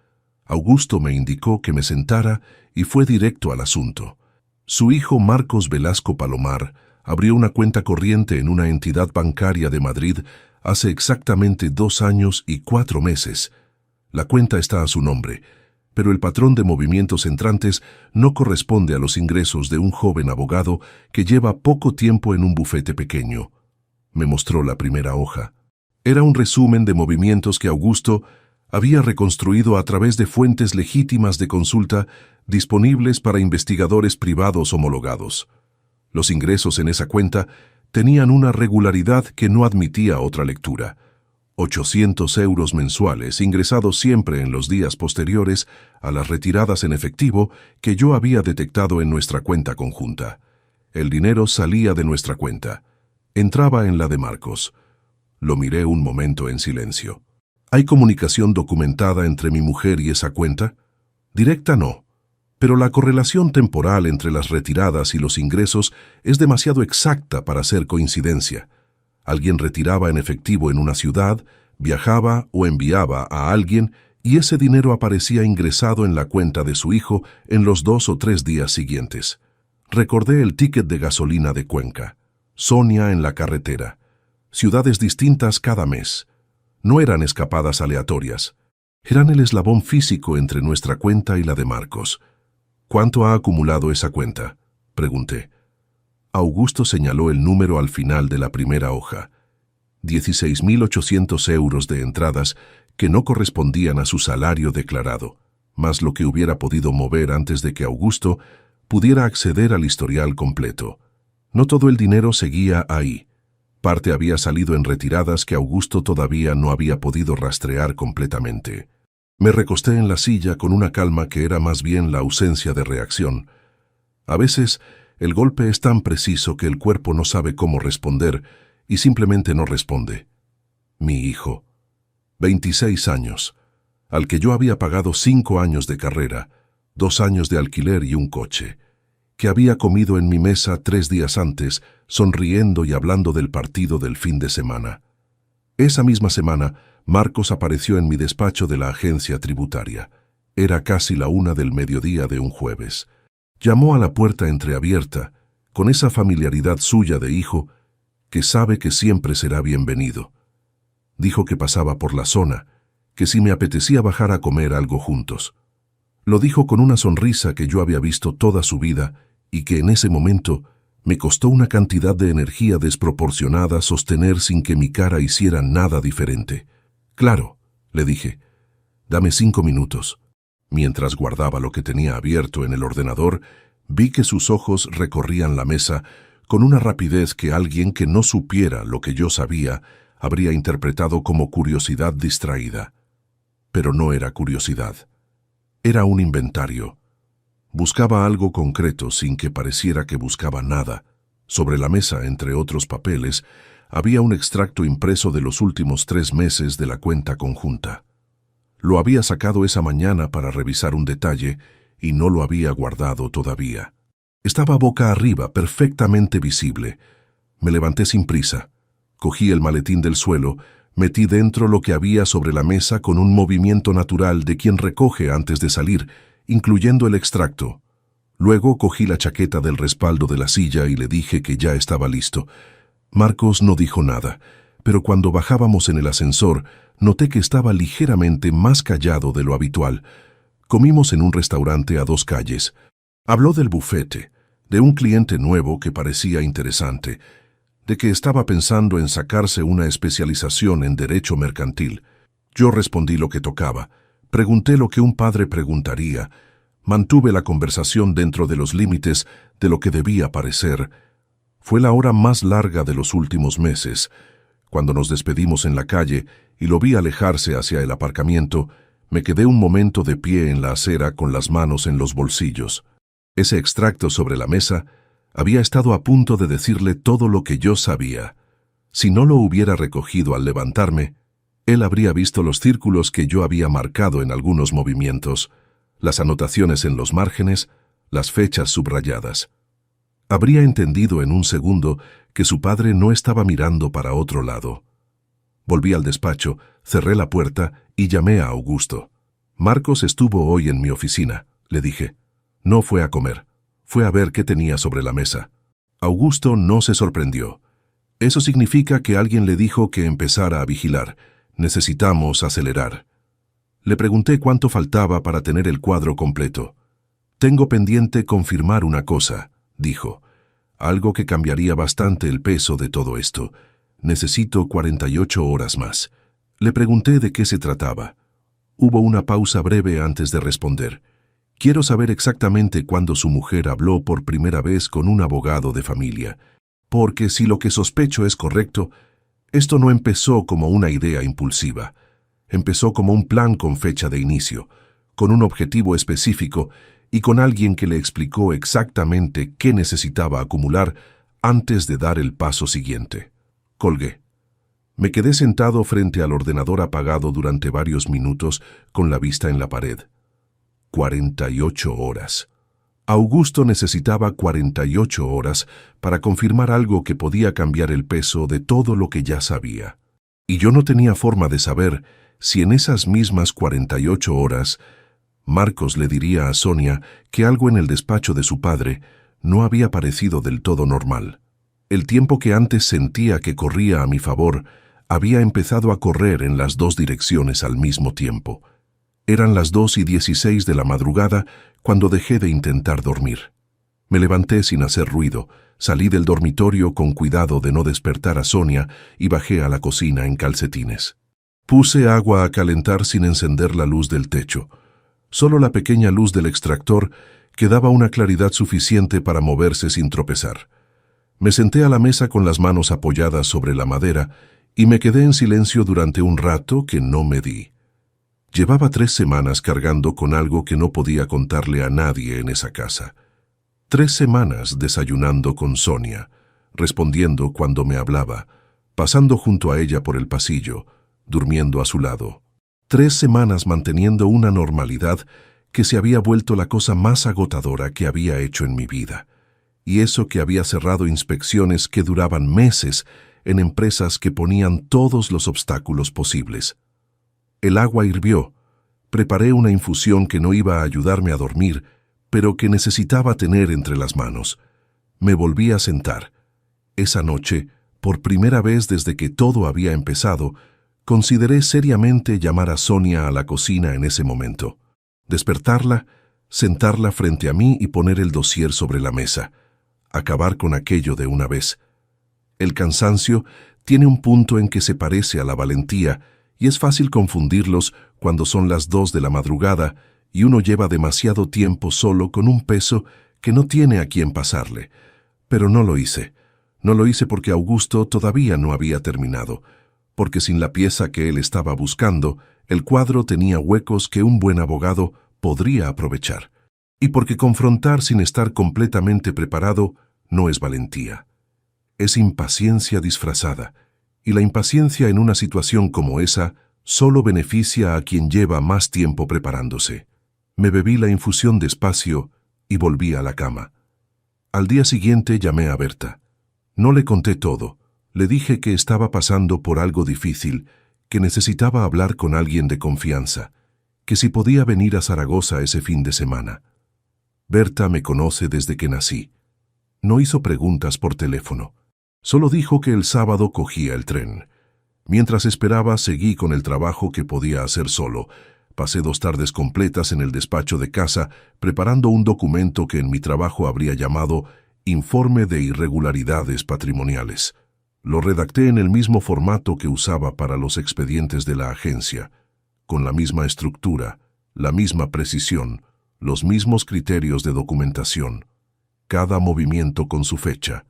Augusto me indicó que me sentara y fue directo al asunto. Su hijo Marcos Velasco Palomar Abrió una cuenta corriente en una entidad bancaria de Madrid hace exactamente 2 años y 4 meses. La cuenta está a su nombre, pero el patrón de movimientos entrantes no corresponde a los ingresos de un joven abogado que lleva poco tiempo en un bufete pequeño. Me mostró la primera hoja. Era un resumen de movimientos que Augusto había reconstruido a través de fuentes legítimas de consulta disponibles para investigadores privados homologados. Los ingresos en esa cuenta tenían una regularidad que no admitía otra lectura. 800 euros mensuales, ingresados siempre en los días posteriores a las retiradas en efectivo que yo había detectado en nuestra cuenta conjunta. El dinero salía de nuestra cuenta. Entraba en la de Marcos. Lo miré un momento en silencio. ¿Hay comunicación documentada entre mi mujer y esa cuenta? Directa no. Pero la correlación temporal entre las retiradas y los ingresos es demasiado exacta para ser coincidencia. Alguien retiraba en efectivo en una ciudad, viajaba o enviaba a alguien y ese dinero aparecía ingresado en la cuenta de su hijo en los 2 o 3 días siguientes. Recordé el ticket de gasolina de Cuenca. Sonia en la carretera. Ciudades distintas cada mes. No eran escapadas aleatorias. Eran el eslabón físico entre nuestra cuenta y la de Marcos. ¿Cuánto ha acumulado esa cuenta?, pregunté. Augusto señaló el número al final de la primera hoja. 16.800 euros de entradas que no correspondían a su salario declarado, más lo que hubiera podido mover antes de que Augusto pudiera acceder al historial completo. No todo el dinero seguía ahí. Parte había salido en retiradas que Augusto todavía no había podido rastrear completamente. Me recosté en la silla con una calma que era más bien la ausencia de reacción. A veces, el golpe es tan preciso que el cuerpo no sabe cómo responder y simplemente no responde. Mi hijo, 26 años, al que yo había pagado 5 años de carrera, 2 años de alquiler y un coche, que había comido en mi mesa 3 días antes, sonriendo y hablando del partido del fin de semana. Esa misma semana, Marcos apareció en mi despacho de la agencia tributaria. Era casi la 1 del mediodía de un jueves. Llamó a la puerta entreabierta, con esa familiaridad suya de hijo, que sabe que siempre será bienvenido. Dijo que pasaba por la zona, que si me apetecía bajar a comer algo juntos. Lo dijo con una sonrisa que yo había visto toda su vida y que en ese momento me costó una cantidad de energía desproporcionada sostener sin que mi cara hiciera nada diferente. Claro, le dije, dame 5 minutos. Mientras guardaba lo que tenía abierto en el ordenador, vi que sus ojos recorrían la mesa con una rapidez que alguien que no supiera lo que yo sabía habría interpretado como curiosidad distraída. Pero no era curiosidad. Era un inventario. Buscaba algo concreto sin que pareciera que buscaba nada. Sobre la mesa, entre otros papeles, había un extracto impreso de los últimos 3 meses de la cuenta conjunta. Lo había sacado esa mañana para revisar un detalle y no lo había guardado todavía. Estaba boca arriba, perfectamente visible. Me levanté sin prisa. Cogí el maletín del suelo, metí dentro lo que había sobre la mesa con un movimiento natural de quien recoge antes de salir, incluyendo el extracto. Luego cogí la chaqueta del respaldo de la silla y le dije que ya estaba listo. Marcos no dijo nada, pero cuando bajábamos en el ascensor, noté que estaba ligeramente más callado de lo habitual. Comimos en un restaurante a 2 calles. Habló del bufete, de un cliente nuevo que parecía interesante, de que estaba pensando en sacarse una especialización en derecho mercantil. Yo respondí lo que tocaba, pregunté lo que un padre preguntaría, mantuve la conversación dentro de los límites de lo que debía parecer. Fue la hora más larga de los últimos meses. Cuando nos despedimos en la calle y lo vi alejarse hacia el aparcamiento, me quedé un momento de pie en la acera con las manos en los bolsillos. Ese extracto sobre la mesa había estado a punto de decirle todo lo que yo sabía. Si no lo hubiera recogido al levantarme, él habría visto los círculos que yo había marcado en algunos movimientos, las anotaciones en los márgenes, las fechas subrayadas. Habría entendido en un segundo que su padre no estaba mirando para otro lado. Volví al despacho, cerré la puerta y llamé a Augusto. Marcos estuvo hoy en mi oficina, le dije. No fue a comer, fue a ver qué tenía sobre la mesa. Augusto no se sorprendió. Eso significa que alguien le dijo que empezara a vigilar. Necesitamos acelerar. Le pregunté cuánto faltaba para tener el cuadro completo. Tengo pendiente confirmar una cosa, dijo. Algo que cambiaría bastante el peso de todo esto. Necesito 48 horas más. Le pregunté de qué se trataba. Hubo una pausa breve antes de responder. Quiero saber exactamente cuándo su mujer habló por primera vez con un abogado de familia. Porque si lo que sospecho es correcto, esto no empezó como una idea impulsiva. Empezó como un plan con fecha de inicio, con un objetivo específico y con alguien que le explicó exactamente qué necesitaba acumular antes de dar el paso siguiente. Colgué. Me quedé sentado frente al ordenador apagado durante varios minutos con la vista en la pared. 48 horas. Augusto necesitaba 48 horas para confirmar algo que podía cambiar el peso de todo lo que ya sabía. Y yo no tenía forma de saber si en esas mismas 48 horas Marcos le diría a Sonia que algo en el despacho de su padre no había parecido del todo normal. El tiempo que antes sentía que corría a mi favor había empezado a correr en las dos direcciones al mismo tiempo. Eran las 2:16 de la madrugada cuando dejé de intentar dormir. Me levanté sin hacer ruido, salí del dormitorio con cuidado de no despertar a Sonia y bajé a la cocina en calcetines. Puse agua a calentar sin encender la luz del techo. Solo la pequeña luz del extractor que daba una claridad suficiente para moverse sin tropezar. Me senté a la mesa con las manos apoyadas sobre la madera y me quedé en silencio durante un rato que no me di. Llevaba 3 semanas cargando con algo que no podía contarle a nadie en esa casa. 3 semanas desayunando con Sonia, respondiendo cuando me hablaba, pasando junto a ella por el pasillo, durmiendo a su lado. 3 semanas manteniendo una normalidad que se había vuelto la cosa más agotadora que había hecho en mi vida. Y eso que había cerrado inspecciones que duraban meses en empresas que ponían todos los obstáculos posibles. El agua hirvió. Preparé una infusión que no iba a ayudarme a dormir, pero que necesitaba tener entre las manos. Me volví a sentar. Esa noche, por primera vez desde que todo había empezado, consideré seriamente llamar a Sonia a la cocina en ese momento. Despertarla, sentarla frente a mí y poner el dossier sobre la mesa. Acabar con aquello de una vez. El cansancio tiene un punto en que se parece a la valentía y es fácil confundirlos cuando son las 2 de la madrugada y uno lleva demasiado tiempo solo con un peso que no tiene a quién pasarle. Pero no lo hice. No lo hice porque Augusto todavía no había terminado, porque sin la pieza que él estaba buscando, el cuadro tenía huecos que un buen abogado podría aprovechar, y porque confrontar sin estar completamente preparado no es valentía. Es impaciencia disfrazada, y la impaciencia en una situación como esa solo beneficia a quien lleva más tiempo preparándose. Me bebí la infusión despacio y volví a la cama. Al día siguiente llamé a Berta. No le conté todo. Le dije que estaba pasando por algo difícil, que necesitaba hablar con alguien de confianza, que si podía venir a Zaragoza ese fin de semana. Berta me conoce desde que nací. No hizo preguntas por teléfono. Solo dijo que el sábado cogía el tren. Mientras esperaba, seguí con el trabajo que podía hacer solo. Pasé 2 tardes completas en el despacho de casa preparando un documento que en mi trabajo habría llamado Informe de Irregularidades Patrimoniales. Lo redacté en el mismo formato que usaba para los expedientes de la agencia, con la misma estructura, la misma precisión, los mismos criterios de documentación. Cada movimiento con su fecha,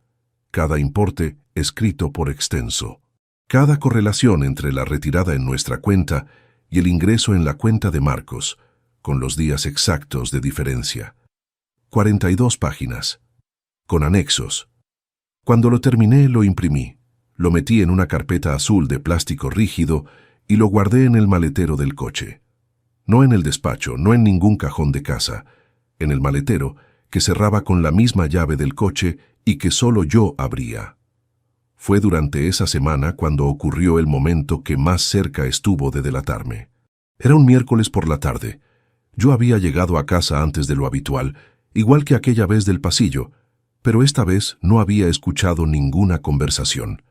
cada importe escrito por extenso, cada correlación entre la retirada en nuestra cuenta y el ingreso en la cuenta de Marcos, con los días exactos de diferencia. 42 páginas, con anexos. Cuando lo terminé, lo imprimí, lo metí en una carpeta azul de plástico rígido y lo guardé en el maletero del coche. No en el despacho, no en ningún cajón de casa, en el maletero, que cerraba con la misma llave del coche y que solo yo abría. Fue durante esa semana cuando ocurrió el momento que más cerca estuvo de delatarme. Era un miércoles por la tarde. Yo había llegado a casa antes de lo habitual, igual que aquella vez del pasillo, Pero esta vez no había escuchado ninguna conversación.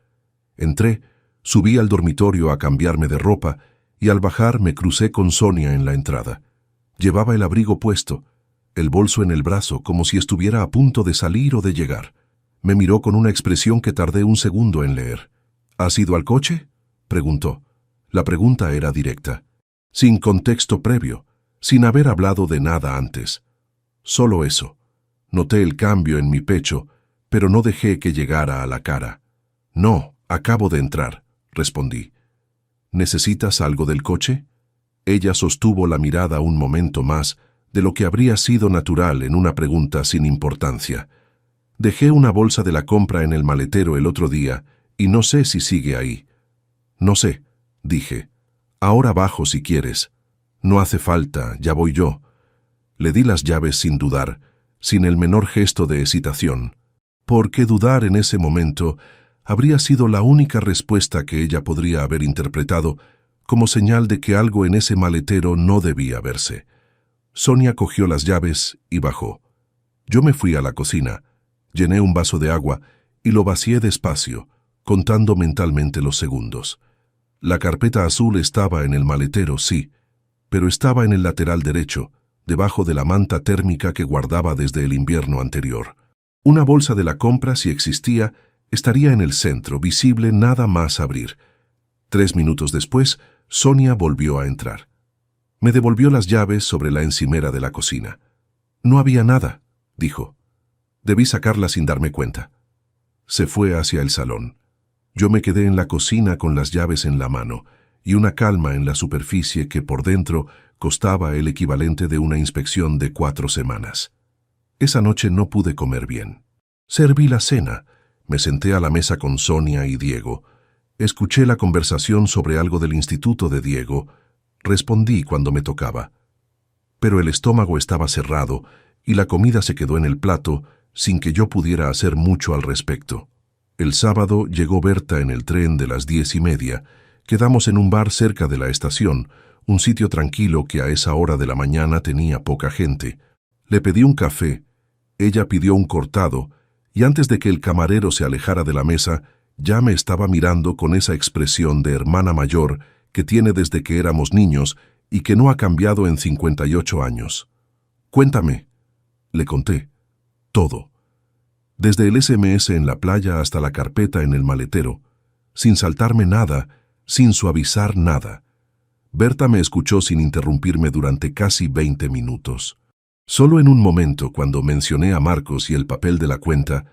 Entré, subí al dormitorio a cambiarme de ropa y al bajar me crucé con Sonia en la entrada. Llevaba el abrigo puesto, el bolso en el brazo, como si estuviera a punto de salir o de llegar. Me miró con una expresión que tardé un segundo en leer. ¿Has ido al coche?, preguntó. La pregunta era directa, sin contexto previo, sin haber hablado de nada antes. Solo eso. Noté el cambio en mi pecho, pero no dejé que llegara a la cara. No, acabo de entrar, respondí. ¿Necesitas algo del coche? Ella sostuvo la mirada un momento más, de lo que habría sido natural en una pregunta sin importancia. Dejé una bolsa de la compra en el maletero el otro día y no sé si sigue ahí. No sé, dije. Ahora bajo si quieres. No hace falta, ya voy yo. Le di las llaves sin dudar, sin el menor gesto de hesitación, porque dudar en ese momento habría sido la única respuesta que ella podría haber interpretado como señal de que algo en ese maletero no debía verse. Sonia cogió las llaves y bajó. Yo me fui a la cocina, llené un vaso de agua y lo vacié despacio, contando mentalmente los segundos. La carpeta azul estaba en el maletero, sí, pero estaba en el lateral derecho, debajo de la manta térmica que guardaba desde el invierno anterior. Una bolsa de la compra, si existía, estaría en el centro, visible nada más abrir. 3 minutos después, Sonia volvió a entrar. Me devolvió las llaves sobre la encimera de la cocina. No había nada, dijo. Debí sacarla sin darme cuenta. Se fue hacia el salón. Yo me quedé en la cocina con las llaves en la mano y una calma en la superficie que por dentro costaba el equivalente de una inspección de 4 semanas. Esa noche no pude comer bien. Serví la cena, me senté a la mesa con Sonia y Diego, escuché la conversación sobre algo del instituto de Diego, respondí cuando me tocaba. Pero el estómago estaba cerrado y la comida se quedó en el plato sin que yo pudiera hacer mucho al respecto. El sábado llegó Berta en el tren de las 10:30. Quedamos en un bar cerca de la estación, un sitio tranquilo que a esa hora de la mañana tenía poca gente. Le pedí un café, ella pidió un cortado, y antes de que el camarero se alejara de la mesa, ya me estaba mirando con esa expresión de hermana mayor que tiene desde que éramos niños y que no ha cambiado en 58 años. Cuéntame, le conté, todo. Desde el SMS en la playa hasta la carpeta en el maletero, sin saltarme nada, sin suavizar nada. Berta me escuchó sin interrumpirme durante casi 20 minutos. Solo en un momento, cuando mencioné a Marcos y el papel de la cuenta,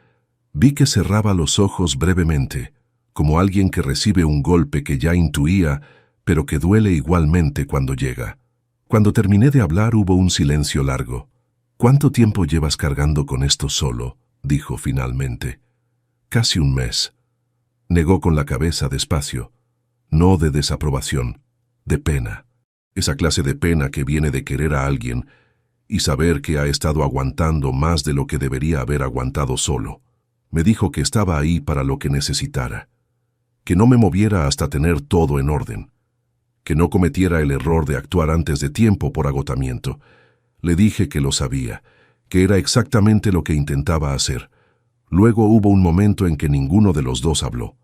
vi que cerraba los ojos brevemente, como alguien que recibe un golpe que ya intuía, pero que duele igualmente cuando llega. Cuando terminé de hablar hubo un silencio largo. ¿Cuánto tiempo llevas cargando con esto solo?, dijo finalmente. Casi un mes. Negó con la cabeza despacio. No de desaprobación, de pena. Esa clase de pena que viene de querer a alguien y saber que ha estado aguantando más de lo que debería haber aguantado solo. Me dijo que estaba ahí para lo que necesitara, que no me moviera hasta tener todo en orden, que no cometiera el error de actuar antes de tiempo por agotamiento. Le dije que lo sabía, que era exactamente lo que intentaba hacer. Luego hubo un momento en que ninguno de los dos habló.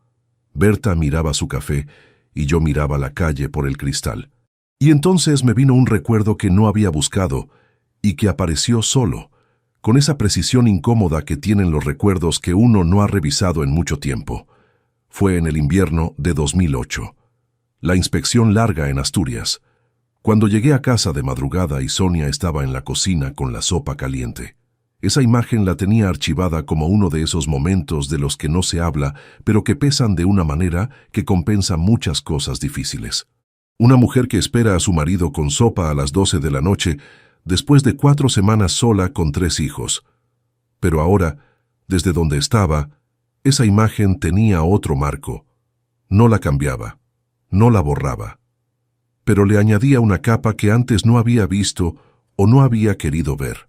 Berta miraba su café y yo miraba la calle por el cristal. Y entonces me vino un recuerdo que no había buscado y que apareció solo, con esa precisión incómoda que tienen los recuerdos que uno no ha revisado en mucho tiempo. Fue en el invierno de 2008. La inspección larga en Asturias. Cuando llegué a casa de madrugada y Sonia estaba en la cocina con la sopa caliente. Esa imagen la tenía archivada como uno de esos momentos de los que no se habla, pero que pesan de una manera que compensa muchas cosas difíciles. Una mujer que espera a su marido con sopa a las 12 de la noche, después de 4 semanas sola con 3 hijos. Pero ahora, desde donde estaba, esa imagen tenía otro marco. No la cambiaba, no la borraba. Pero le añadía una capa que antes no había visto o no había querido ver.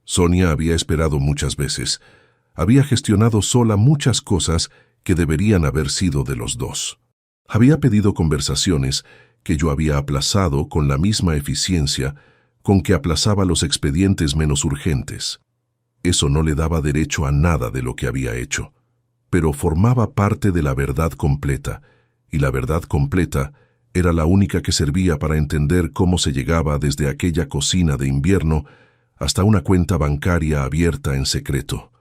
Sonia había esperado muchas veces. Había gestionado sola muchas cosas que deberían haber sido de los dos. Había pedido conversaciones que yo había aplazado con la misma eficiencia con que aplazaba los expedientes menos urgentes. Eso no le daba derecho a nada de lo que había hecho, pero formaba parte de la verdad completa, y la verdad completa era la única que servía para entender cómo se llegaba desde aquella cocina de invierno hasta una cuenta bancaria abierta en secreto.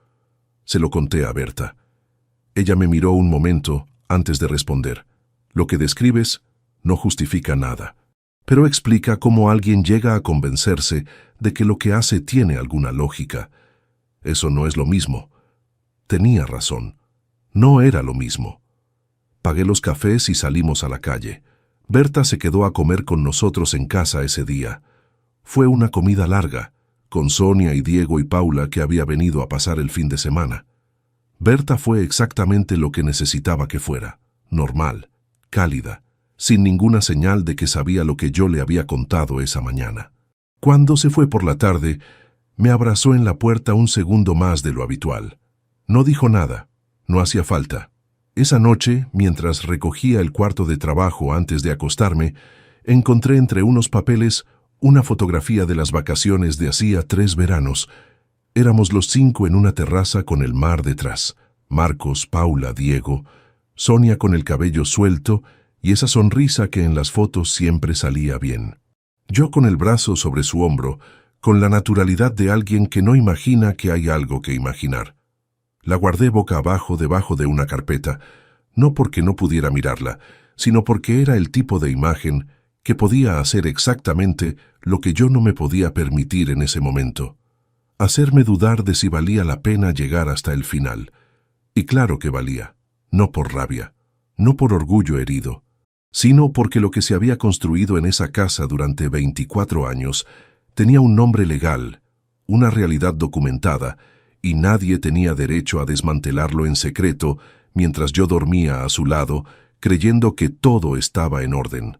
Se lo conté a Berta. Ella me miró un momento antes de responder. Lo que describes no justifica nada, pero explica cómo alguien llega a convencerse de que lo que hace tiene alguna lógica. Eso no es lo mismo. Tenía razón. No era lo mismo. Pagué los cafés y salimos a la calle. Berta se quedó a comer con nosotros en casa ese día. Fue una comida larga, con Sonia y Diego y Paula que había venido a pasar el fin de semana. Berta fue exactamente lo que necesitaba que fuera, normal, cálida, sin ninguna señal de que sabía lo que yo le había contado esa mañana. Cuando se fue por la tarde, me abrazó en la puerta un segundo más de lo habitual. No dijo nada, no hacía falta. Esa noche, mientras recogía el cuarto de trabajo antes de acostarme, encontré entre unos papeles una fotografía de las vacaciones de hacía 3 veranos. Éramos los 5 en una terraza con el mar detrás. Marcos, Paula, Diego, Sonia con el cabello suelto y esa sonrisa que en las fotos siempre salía bien. Yo con el brazo sobre su hombro, con la naturalidad de alguien que no imagina que hay algo que imaginar. La guardé boca abajo debajo de una carpeta, no porque no pudiera mirarla, sino porque era el tipo de imagen que podía hacer exactamente lo que yo no me podía permitir en ese momento. Hacerme dudar de si valía la pena llegar hasta el final. Y claro que valía, no por rabia, no por orgullo herido, sino porque lo que se había construido en esa casa durante 24 años tenía un nombre legal, una realidad documentada, y nadie tenía derecho a desmantelarlo en secreto mientras yo dormía a su lado, creyendo que todo estaba en orden.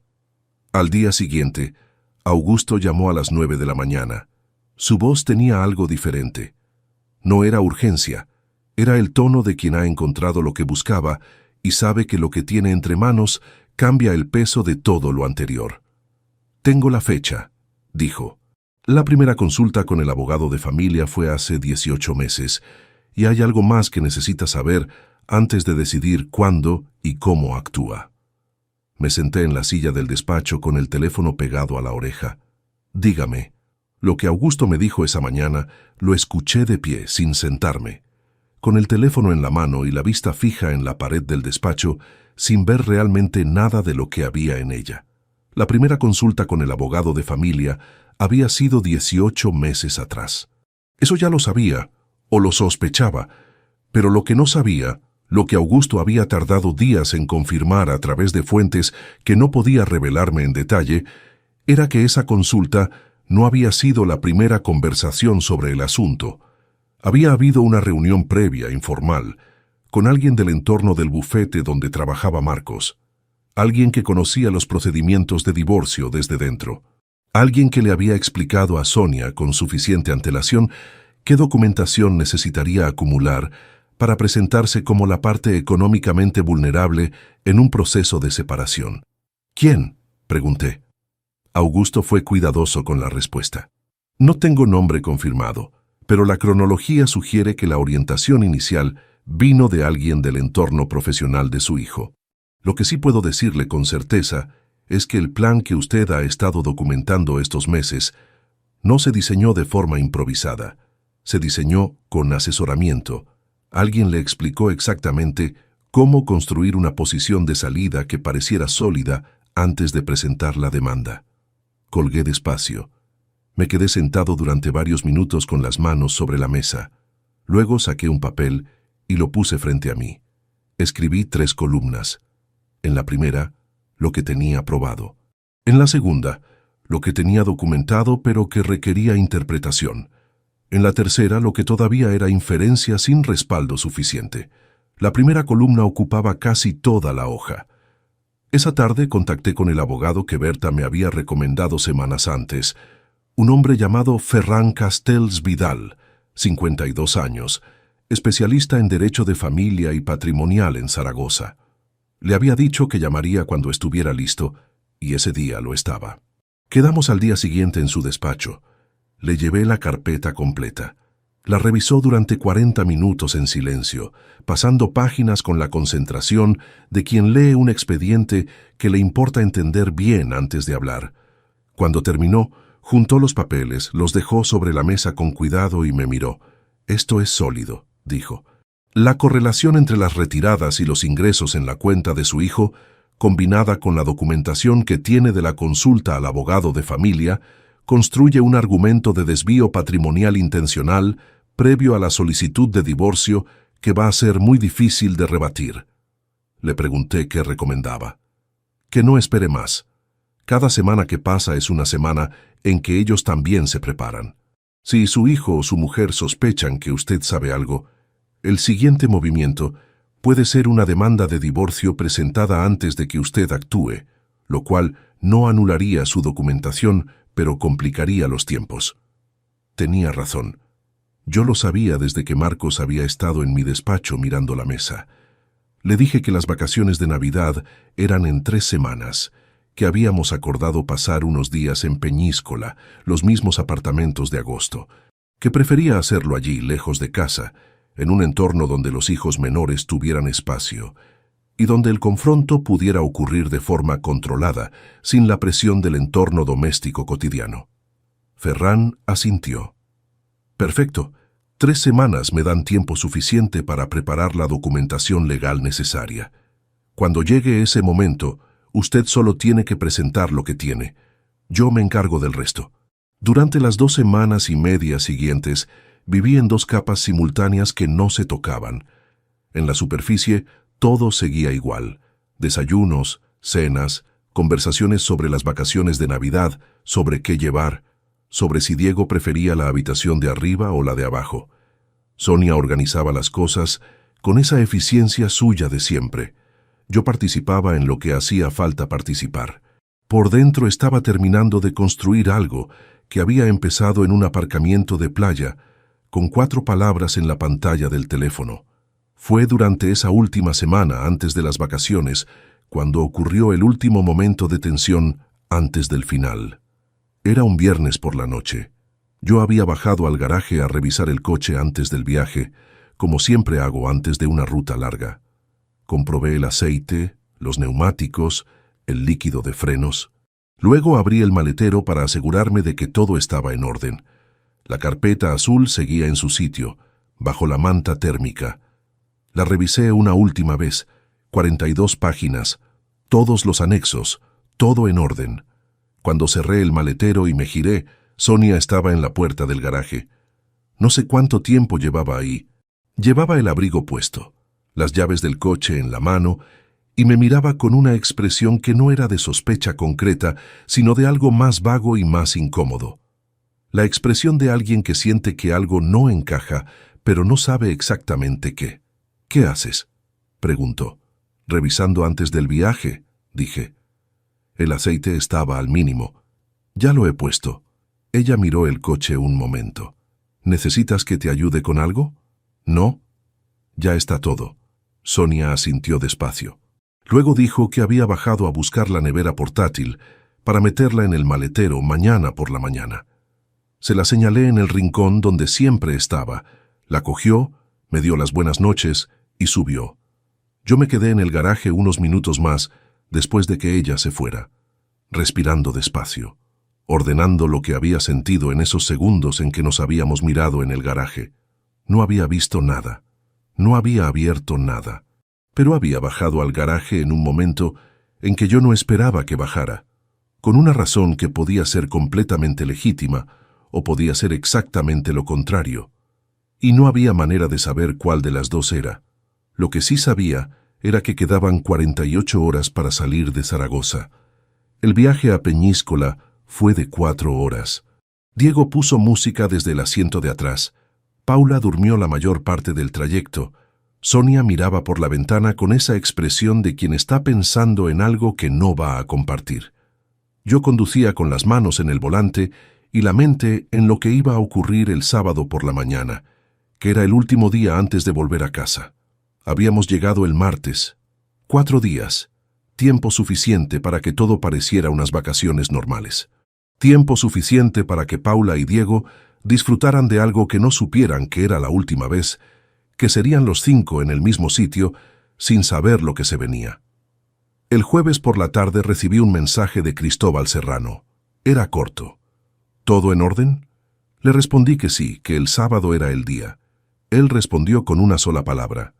Al día siguiente, Augusto llamó a las 9 de la mañana. Su voz tenía algo diferente. No era urgencia, era el tono de quien ha encontrado lo que buscaba y sabe que lo que tiene entre manos cambia el peso de todo lo anterior. «Tengo la fecha», dijo. La primera consulta con el abogado de familia fue hace 18 meses, y hay algo más que necesita saber antes de decidir cuándo y cómo actúa. Me senté en la silla del despacho con el teléfono pegado a la oreja. «Dígame». Lo que Augusto me dijo esa mañana lo escuché de pie, sin sentarme, con el teléfono en la mano y la vista fija en la pared del despacho, sin ver realmente nada de lo que había en ella. La primera consulta con el abogado de familia había sido 18 meses atrás. Eso ya lo sabía, o lo sospechaba, pero lo que no sabía, lo que Augusto había tardado días en confirmar a través de fuentes que no podía revelarme en detalle, era que esa consulta no había sido la primera conversación sobre el asunto. Había habido una reunión previa, informal, con alguien del entorno del bufete donde trabajaba Marcos, alguien que conocía los procedimientos de divorcio desde dentro, alguien que le había explicado a Sonia con suficiente antelación qué documentación necesitaría acumular para presentarse como la parte económicamente vulnerable en un proceso de separación. «¿Quién?», pregunté. Augusto fue cuidadoso con la respuesta. «No tengo nombre confirmado, pero la cronología sugiere que la orientación inicial vino de alguien del entorno profesional de su hijo. Lo que sí puedo decirle con certeza es que el plan que usted ha estado documentando estos meses no se diseñó de forma improvisada, se diseñó con asesoramiento. Alguien le explicó exactamente cómo construir una posición de salida que pareciera sólida antes de presentar la demanda». Colgué despacio. Me quedé sentado durante varios minutos con las manos sobre la mesa. Luego saqué un papel y lo puse frente a mí. Escribí 3 columnas. En la primera, lo que tenía probado. En la segunda, lo que tenía documentado pero que requería interpretación. En la tercera, lo que todavía era inferencia sin respaldo suficiente. La primera columna ocupaba casi toda la hoja. Esa tarde contacté con el abogado que Berta me había recomendado semanas antes, un hombre llamado Ferran Castells Vidal, 52 años, especialista en derecho de familia y patrimonial en Zaragoza. Le había dicho que llamaría cuando estuviera listo, y ese día lo estaba. Quedamos al día siguiente en su despacho. Le llevé la carpeta completa. La revisó durante 40 minutos en silencio, pasando páginas con la concentración de quien lee un expediente que le importa entender bien antes de hablar. Cuando terminó, juntó los papeles, los dejó sobre la mesa con cuidado y me miró. «Esto es sólido», dijo. La correlación entre las retiradas y los ingresos en la cuenta de su hijo, combinada con la documentación que tiene de la consulta al abogado de familia, construye un argumento de desvío patrimonial intencional previo a la solicitud de divorcio que va a ser muy difícil de rebatir. Le pregunté qué recomendaba. Que no espere más. Cada semana que pasa es una semana en que ellos también se preparan. Si su hijo o su mujer sospechan que usted sabe algo, el siguiente movimiento puede ser una demanda de divorcio presentada antes de que usted actúe, lo cual no anularía su documentación, pero complicaría los tiempos. Tenía razón. Yo lo sabía desde que Marcos había estado en mi despacho mirando la mesa. Le dije que las vacaciones de Navidad eran en 3 semanas, que habíamos acordado pasar unos días en Peñíscola, los mismos apartamentos de agosto, que prefería hacerlo allí, lejos de casa, en un entorno donde los hijos menores tuvieran espacio, y donde el confronto pudiera ocurrir de forma controlada, sin la presión del entorno doméstico cotidiano. Ferran asintió. «Perfecto. 3 semanas me dan tiempo suficiente para preparar la documentación legal necesaria. Cuando llegue ese momento, usted solo tiene que presentar lo que tiene. Yo me encargo del resto». Durante las 2 semanas y media siguientes, viví en 2 capas simultáneas que no se tocaban. En la superficie, todo seguía igual. Desayunos, cenas, conversaciones sobre las vacaciones de Navidad, sobre qué llevar, sobre si Diego prefería la habitación de arriba o la de abajo. Sonia organizaba las cosas con esa eficiencia suya de siempre. Yo participaba en lo que hacía falta participar. Por dentro estaba terminando de construir algo que había empezado en un aparcamiento de playa, con 4 palabras en la pantalla del teléfono. Fue durante esa última semana antes de las vacaciones cuando ocurrió el último momento de tensión antes del final. Era un viernes por la noche. Yo había bajado al garaje a revisar el coche antes del viaje, como siempre hago antes de una ruta larga. Comprobé el aceite, los neumáticos, el líquido de frenos. Luego abrí el maletero para asegurarme de que todo estaba en orden. La carpeta azul seguía en su sitio, bajo la manta térmica. La revisé una última vez, 42 páginas, todos los anexos, todo en orden. Cuando cerré el maletero y me giré, Sonia estaba en la puerta del garaje. No sé cuánto tiempo llevaba ahí. Llevaba el abrigo puesto, las llaves del coche en la mano, y me miraba con una expresión que no era de sospecha concreta, sino de algo más vago y más incómodo. La expresión de alguien que siente que algo no encaja, pero no sabe exactamente qué. «¿Qué haces?», preguntó. «Revisando antes del viaje», dije. El aceite estaba al mínimo. «Ya lo he puesto». Ella miró el coche un momento. «¿Necesitas que te ayude con algo?». «No». «Ya está todo». Sonia asintió despacio. Luego dijo que había bajado a buscar la nevera portátil para meterla en el maletero mañana por la mañana. Se la señalé en el rincón donde siempre estaba. La cogió, me dio las buenas noches y subió. Yo me quedé en el garaje unos minutos más después de que ella se fuera, respirando despacio, ordenando lo que había sentido en esos segundos en que nos habíamos mirado en el garaje. No había visto nada, no había abierto nada, pero había bajado al garaje en un momento en que yo no esperaba que bajara, con una razón que podía ser completamente legítima o podía ser exactamente lo contrario, y no había manera de saber cuál de las dos era. Lo que sí sabía era que quedaban 48 horas para salir de Zaragoza. El viaje a Peñíscola fue de 4 horas. Diego puso música desde el asiento de atrás. Paula durmió la mayor parte del trayecto. Sonia miraba por la ventana con esa expresión de quien está pensando en algo que no va a compartir. Yo conducía con las manos en el volante y la mente en lo que iba a ocurrir el sábado por la mañana, que era el último día antes de volver a casa. Habíamos llegado el martes. 4 días. Tiempo suficiente para que todo pareciera unas vacaciones normales. Tiempo suficiente para que Paula y Diego disfrutaran de algo que no supieran que era la última vez, que serían los 5 en el mismo sitio, sin saber lo que se venía. El jueves por la tarde recibí un mensaje de Cristóbal Serrano. Era corto. ¿Todo en orden? Le respondí que sí, que el sábado era el día. Él respondió con una sola palabra.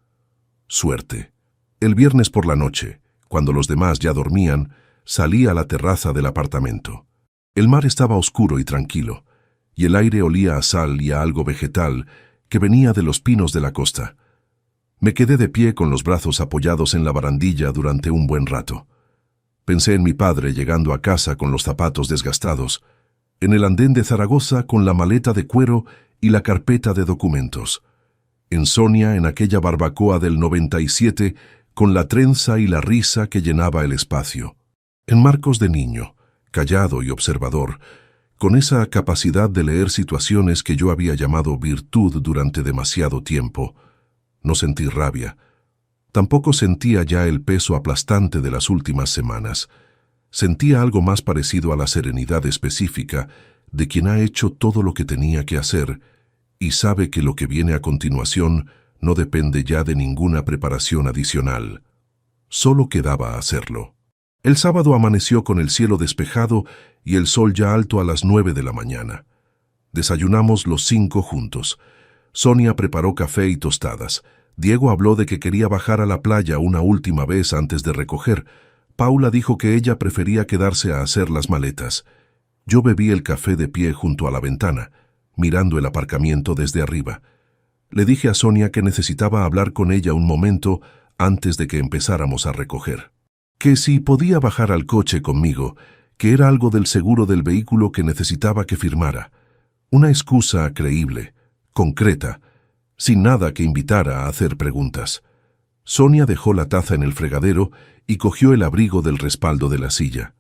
Suerte. El viernes por la noche, cuando los demás ya dormían, salí a la terraza del apartamento. El mar estaba oscuro y tranquilo, y el aire olía a sal y a algo vegetal que venía de los pinos de la costa. Me quedé de pie con los brazos apoyados en la barandilla durante un buen rato. Pensé en mi padre llegando a casa con los zapatos desgastados, en el andén de Zaragoza con la maleta de cuero y la carpeta de documentos, en Sonia en aquella barbacoa del 97 con la trenza y la risa que llenaba el espacio, en Marcos de niño, callado y observador, con esa capacidad de leer situaciones que yo había llamado virtud durante demasiado tiempo. No sentí rabia. Tampoco sentía ya el peso aplastante de las últimas semanas. Sentía algo más parecido a la serenidad específica de quien ha hecho todo lo que tenía que hacer y sabe que lo que viene a continuación no depende ya de ninguna preparación adicional. Solo quedaba hacerlo. El sábado amaneció con el cielo despejado y el sol ya alto a las 9 de la mañana. Desayunamos los 5 juntos. Sonia preparó café y tostadas. Diego habló de que quería bajar a la playa una última vez antes de recoger. Paula dijo que ella prefería quedarse a hacer las maletas. Yo bebí el café de pie junto a la ventana, mirando el aparcamiento desde arriba. Le dije a Sonia que necesitaba hablar con ella un momento antes de que empezáramos a recoger. Que si podía bajar al coche conmigo, que era algo del seguro del vehículo que necesitaba que firmara. Una excusa creíble, concreta, sin nada que invitara a hacer preguntas. Sonia dejó la taza en el fregadero y cogió el abrigo del respaldo de la silla.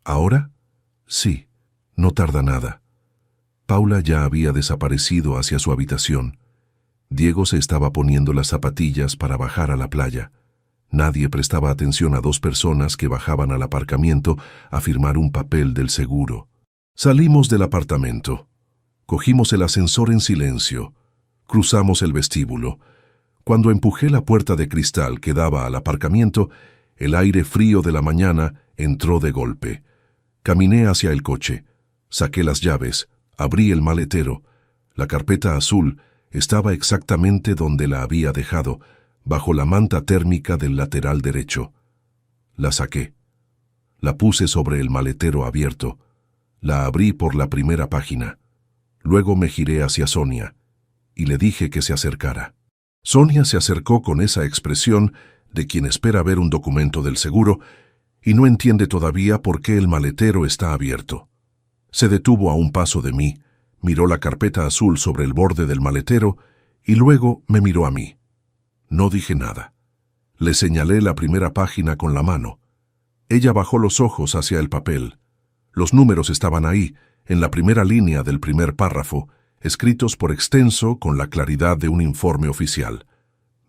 ¿Ahora? Sí, no tarda nada. Paula ya había desaparecido hacia su habitación. Diego se estaba poniendo las zapatillas para bajar a la playa. Nadie prestaba atención a 2 personas que bajaban al aparcamiento a firmar un papel del seguro. Salimos del apartamento. Cogimos el ascensor en silencio. Cruzamos el vestíbulo. Cuando empujé la puerta de cristal que daba al aparcamiento, el aire frío de la mañana entró de golpe. Caminé hacia el coche. Saqué las llaves. Abrí el maletero. La carpeta azul estaba exactamente donde la había dejado, bajo la manta térmica del lateral derecho. La saqué. La puse sobre el maletero abierto. La abrí por la primera página. Luego me giré hacia Sonia y le dije que se acercara. Sonia se acercó con esa expresión de quien espera ver un documento del seguro y no entiende todavía por qué el maletero está abierto. Se detuvo a un paso de mí, miró la carpeta azul sobre el borde del maletero y luego me miró a mí. No dije nada. Le señalé la primera página con la mano. Ella bajó los ojos hacia el papel. Los números estaban ahí, en la primera línea del primer párrafo, escritos por extenso con la claridad de un informe oficial.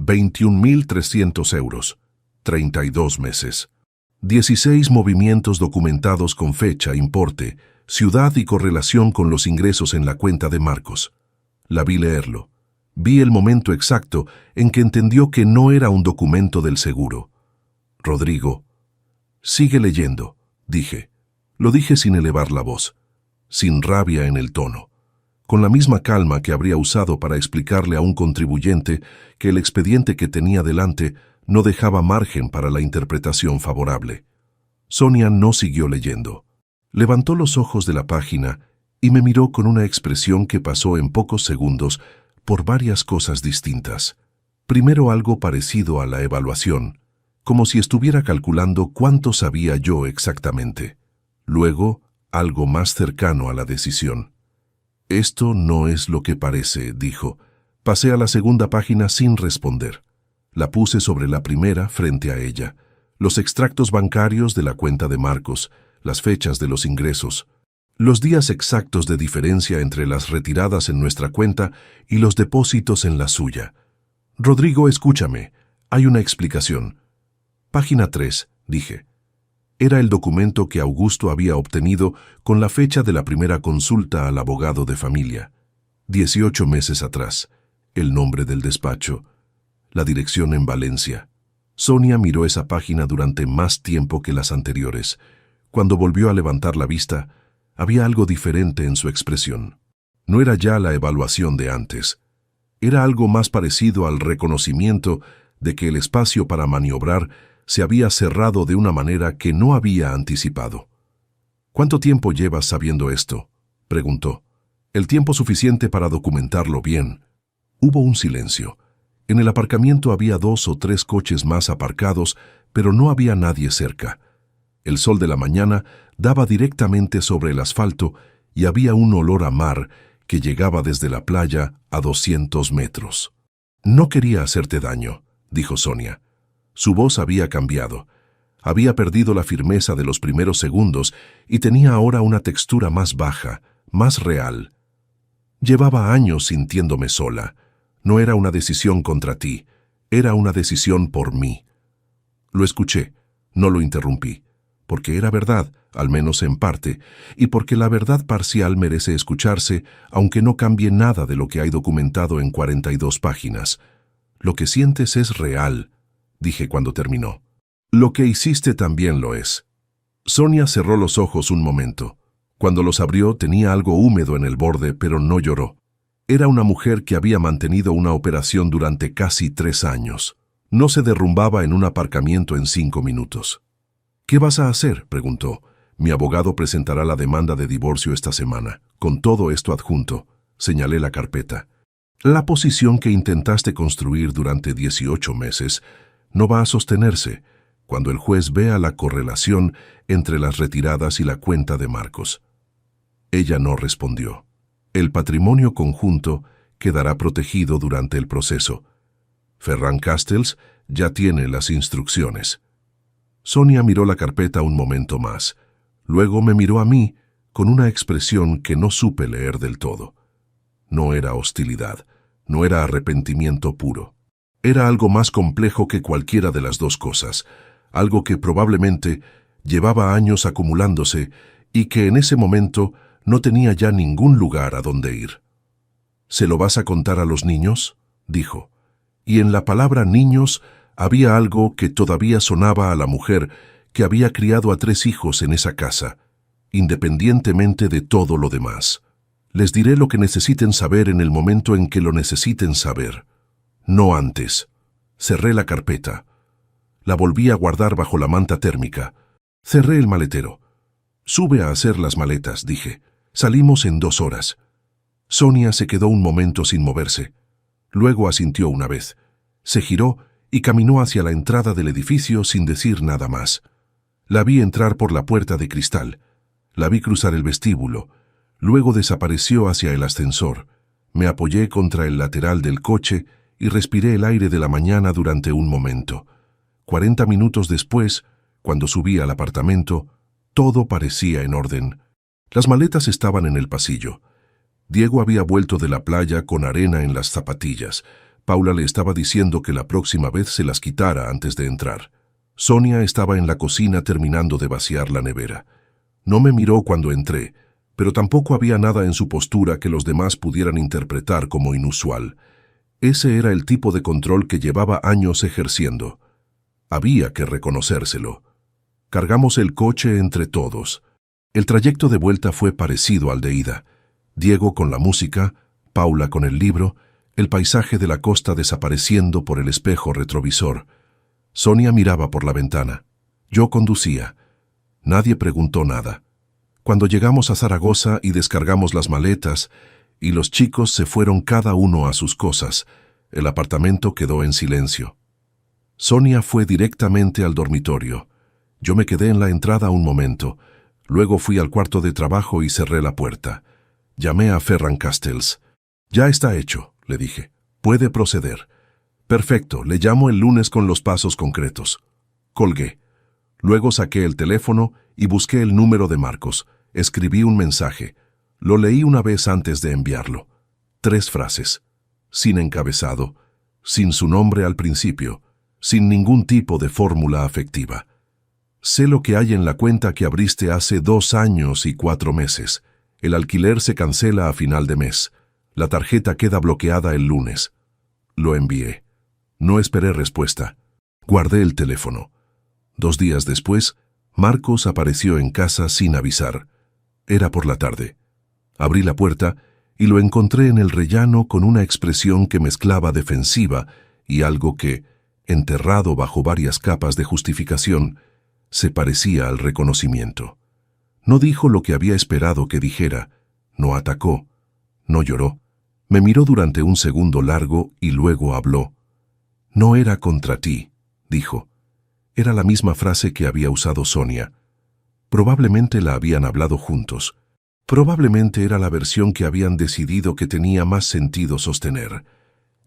21.300 euros. 32 meses. 16 movimientos documentados con fecha, importe, ciudad y correlación con los ingresos en la cuenta de Marcos. La vi leerlo. Vi el momento exacto en que entendió que no era un documento del seguro. Rodrigo. Sigue leyendo, dije. Lo dije sin elevar la voz, sin rabia en el tono, con la misma calma que habría usado para explicarle a un contribuyente que el expediente que tenía delante no dejaba margen para la interpretación favorable. Sonia no siguió leyendo. Levantó los ojos de la página y me miró con una expresión que pasó en pocos segundos por varias cosas distintas. Primero algo parecido a la evaluación, como si estuviera calculando cuánto sabía yo exactamente. Luego, algo más cercano a la decisión. Esto no es lo que parece, dijo. Pasé a la segunda página sin responder. La puse sobre la primera frente a ella. Los extractos bancarios de la cuenta de Marcos, las fechas de los ingresos, los días exactos de diferencia entre las retiradas en nuestra cuenta y los depósitos en la suya. Rodrigo, escúchame. Hay una explicación. Página 3, dije. Era el documento que Augusto había obtenido con la fecha de la primera consulta al abogado de familia. 18 meses atrás. El nombre del despacho. La dirección en Valencia. Sonia miró esa página durante más tiempo que las anteriores. Cuando volvió a levantar la vista, había algo diferente en su expresión. No era ya la evaluación de antes. Era algo más parecido al reconocimiento de que el espacio para maniobrar se había cerrado de una manera que no había anticipado. «¿Cuánto tiempo llevas sabiendo esto?», preguntó. «El tiempo suficiente para documentarlo bien». Hubo un silencio. En el aparcamiento había 2 o 3 coches más aparcados, pero no había nadie cerca. El sol de la mañana daba directamente sobre el asfalto y había un olor a mar que llegaba desde la playa a 200 metros. «No quería hacerte daño», dijo Sonia. Su voz había cambiado. Había perdido la firmeza de los primeros segundos y tenía ahora una textura más baja, más real. «Llevaba años sintiéndome sola. No era una decisión contra ti, era una decisión por mí». Lo escuché, no lo interrumpí, porque era verdad, al menos en parte, y porque la verdad parcial merece escucharse, aunque no cambie nada de lo que hay documentado en 42 páginas. «Lo que sientes es real», dije cuando terminó. «Lo que hiciste también lo es». Sonia cerró los ojos un momento. Cuando los abrió tenía algo húmedo en el borde, pero no lloró. Era una mujer que había mantenido una operación durante casi 3 años. No se derrumbaba en un aparcamiento en 5 minutos. «¿Qué vas a hacer?», preguntó. «Mi abogado presentará la demanda de divorcio esta semana. Con todo esto adjunto», señalé la carpeta. «La posición que intentaste construir durante 18 meses no va a sostenerse cuando el juez vea la correlación entre las retiradas y la cuenta de Marcos». Ella no respondió. «El patrimonio conjunto quedará protegido durante el proceso. Ferran Castells ya tiene las instrucciones». Sonia miró la carpeta un momento más. Luego me miró a mí con una expresión que no supe leer del todo. No era hostilidad, no era arrepentimiento puro. Era algo más complejo que cualquiera de las dos cosas, algo que probablemente llevaba años acumulándose y que en ese momento no tenía ya ningún lugar a donde ir. «¿Se lo vas a contar a los niños?», dijo. Y en la palabra niños había algo que todavía sonaba a la mujer que había criado a 3 hijos en esa casa, independientemente de todo lo demás. «Les diré lo que necesiten saber en el momento en que lo necesiten saber. No antes». Cerré la carpeta. La volví a guardar bajo la manta térmica. Cerré el maletero. «Sube a hacer las maletas», dije. «Salimos en 2 horas». Sonia se quedó un momento sin moverse. Luego asintió una vez. Se giró y caminó hacia la entrada del edificio sin decir nada más. La vi entrar por la puerta de cristal. La vi cruzar el vestíbulo. Luego desapareció hacia el ascensor. Me apoyé contra el lateral del coche y respiré el aire de la mañana durante un momento. 40 minutos después, cuando subí al apartamento, todo parecía en orden. Las maletas estaban en el pasillo. Diego había vuelto de la playa con arena en las zapatillas. Paula le estaba diciendo que la próxima vez se las quitara antes de entrar. Sonia estaba en la cocina terminando de vaciar la nevera. No me miró cuando entré, pero tampoco había nada en su postura que los demás pudieran interpretar como inusual. Ese era el tipo de control que llevaba años ejerciendo. Había que reconocérselo. Cargamos el coche entre todos. El trayecto de vuelta fue parecido al de ida. Diego con la música, Paula con el libro, el paisaje de la costa desapareciendo por el espejo retrovisor. Sonia miraba por la ventana. Yo conducía. Nadie preguntó nada. Cuando llegamos a Zaragoza y descargamos las maletas, y los chicos se fueron cada uno a sus cosas, el apartamento quedó en silencio. Sonia fue directamente al dormitorio. Yo me quedé en la entrada un momento. Luego fui al cuarto de trabajo y cerré la puerta. Llamé a Ferran Castells. «Ya está hecho», le dije. «Puede proceder». «Perfecto, le llamo el lunes con los pasos concretos». Colgué. Luego saqué el teléfono y busqué el número de Marcos. Escribí un mensaje. Lo leí una vez antes de enviarlo. 3 frases. Sin encabezado, sin su nombre al principio, sin ningún tipo de fórmula afectiva. «Sé lo que hay en la cuenta que abriste hace 2 años y 4 meses. El alquiler se cancela a final de mes. La tarjeta queda bloqueada el lunes. Lo envié. No esperé respuesta. Guardé el teléfono. 2 días después, Marcos apareció en casa sin avisar. Era por la tarde. Abrí la puerta y lo encontré en el rellano con una expresión que mezclaba defensiva y algo que, enterrado bajo varias capas de justificación, se parecía al reconocimiento. No dijo lo que había esperado que dijera, no atacó, no lloró. Me miró durante un segundo largo y luego habló. No era contra ti, dijo. Era la misma frase que había usado Sonia. Probablemente la habían hablado juntos. Probablemente era la versión que habían decidido que tenía más sentido sostener.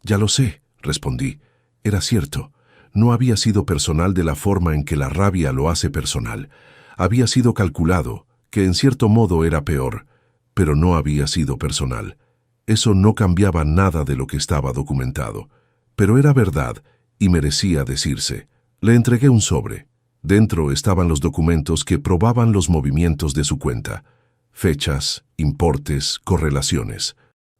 Ya lo sé, respondí. Era cierto. No había sido personal de la forma en que la rabia lo hace personal. Había sido calculado, que en cierto modo era peor, pero no había sido personal. Eso no cambiaba nada de lo que estaba documentado. Pero era verdad y merecía decirse. Le entregué un sobre. Dentro estaban los documentos que probaban los movimientos de su cuenta. Fechas, importes, correlaciones.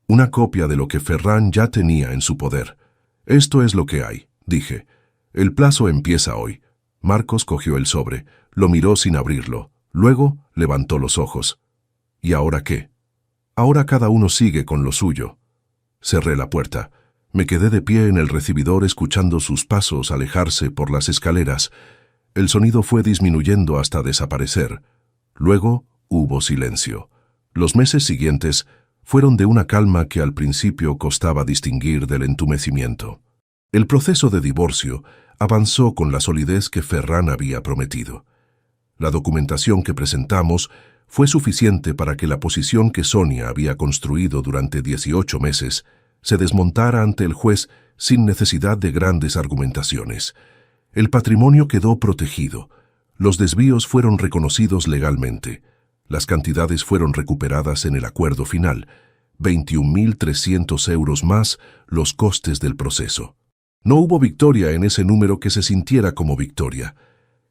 Una copia de lo que Ferran ya tenía en su poder. Esto es lo que hay, dije. El plazo empieza hoy. Marcos cogió el sobre, lo miró sin abrirlo. Luego levantó los ojos. ¿Y ahora qué? Ahora cada uno sigue con lo suyo. Cerré la puerta. Me quedé de pie en el recibidor escuchando sus pasos alejarse por las escaleras. El sonido fue disminuyendo hasta desaparecer. Luego hubo silencio. Los meses siguientes fueron de una calma que al principio costaba distinguir del entumecimiento. El proceso de divorcio avanzó con la solidez que Ferran había prometido. La documentación que presentamos fue suficiente para que la posición que Sonia había construido durante 18 meses se desmontara ante el juez sin necesidad de grandes argumentaciones. El patrimonio quedó protegido. Los desvíos fueron reconocidos legalmente. Las cantidades fueron recuperadas en el acuerdo final. 21.300 euros más los costes del proceso. No hubo victoria en ese número que se sintiera como victoria.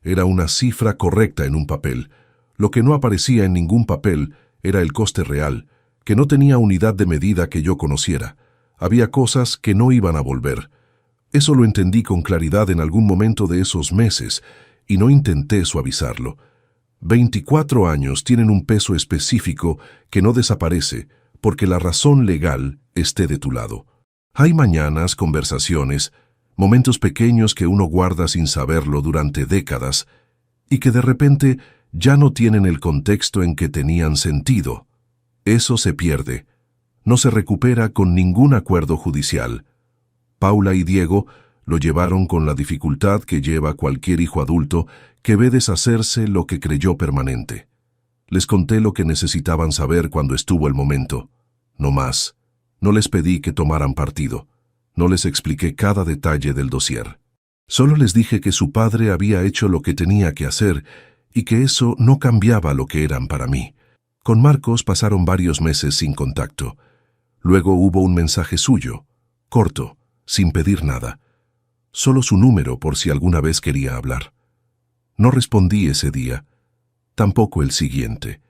Era una cifra correcta en un papel. Lo que no aparecía en ningún papel era el coste real, que no tenía unidad de medida que yo conociera. Había cosas que no iban a volver. Eso lo entendí con claridad en algún momento de esos meses, y no intenté suavizarlo. 24 años tienen un peso específico que no desaparece porque la razón legal esté de tu lado. Hay mañanas, conversaciones, momentos pequeños que uno guarda sin saberlo durante décadas y que de repente ya no tienen el contexto en que tenían sentido. Eso se pierde. No se recupera con ningún acuerdo judicial. Paula y Diego lo llevaron con la dificultad que lleva cualquier hijo adulto que ve deshacerse lo que creyó permanente. Les conté lo que necesitaban saber cuando estuvo el momento. No más. No les pedí que tomaran partido. No les expliqué cada detalle del dossier. Solo les dije que su padre había hecho lo que tenía que hacer y que eso no cambiaba lo que eran para mí. Con Marcos pasaron varios meses sin contacto. Luego hubo un mensaje suyo, corto, sin pedir nada. Solo su número por si alguna vez quería hablar. No respondí ese día, tampoco el siguiente.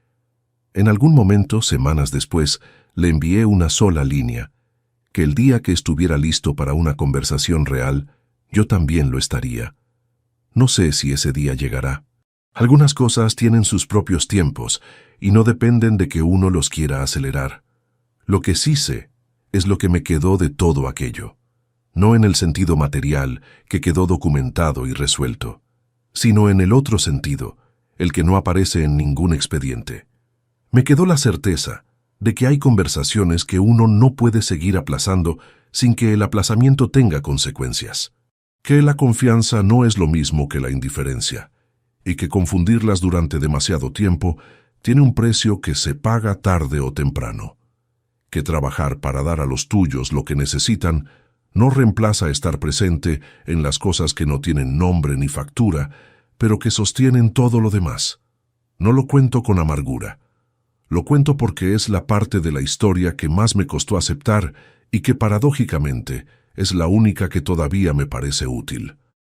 En algún momento, semanas después, le envié una sola línea, que el día que estuviera listo para una conversación real, yo también lo estaría. No sé si ese día llegará. Algunas cosas tienen sus propios tiempos y no dependen de que uno los quiera acelerar. Lo que sí sé es lo que me quedó de todo aquello. No en el sentido material, que quedó documentado y resuelto, sino en el otro sentido, el que no aparece en ningún expediente. Me quedó la certeza de que hay conversaciones que uno no puede seguir aplazando sin que el aplazamiento tenga consecuencias. Que la confianza no es lo mismo que la indiferencia, y que confundirlas durante demasiado tiempo tiene un precio que se paga tarde o temprano. Que trabajar para dar a los tuyos lo que necesitan no reemplaza estar presente en las cosas que no tienen nombre ni factura, pero que sostienen todo lo demás. No lo cuento con amargura. Lo cuento porque es la parte de la historia que más me costó aceptar y que paradójicamente es la única que todavía me parece útil.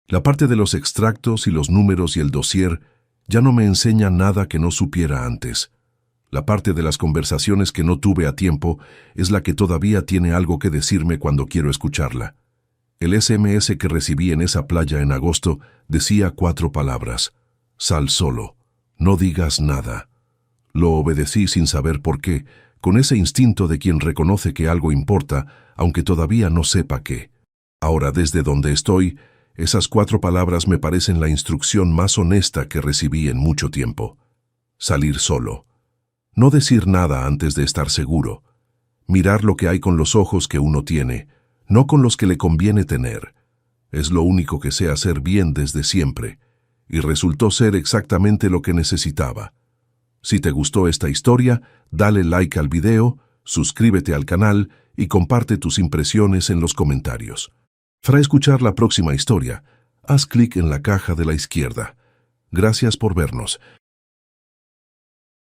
La parte de los extractos y los números y el dossier ya no me enseña nada que no supiera antes. La parte de las conversaciones que no tuve a tiempo es la que todavía tiene algo que decirme cuando quiero escucharla. El SMS que recibí en esa playa en agosto decía 4 palabras. Sal solo. No digas nada. Lo obedecí sin saber por qué, con ese instinto de quien reconoce que algo importa, aunque todavía no sepa qué. Ahora, desde donde estoy, esas 4 palabras me parecen la instrucción más honesta que recibí en mucho tiempo. Salir solo. No decir nada antes de estar seguro. Mirar lo que hay con los ojos que uno tiene, no con los que le conviene tener. Es lo único que sé hacer bien desde siempre, y resultó ser exactamente lo que necesitaba. Si te gustó esta historia, dale like al video, suscríbete al canal y comparte tus impresiones en los comentarios. Para escuchar la próxima historia, haz clic en la caja de la izquierda. Gracias por vernos.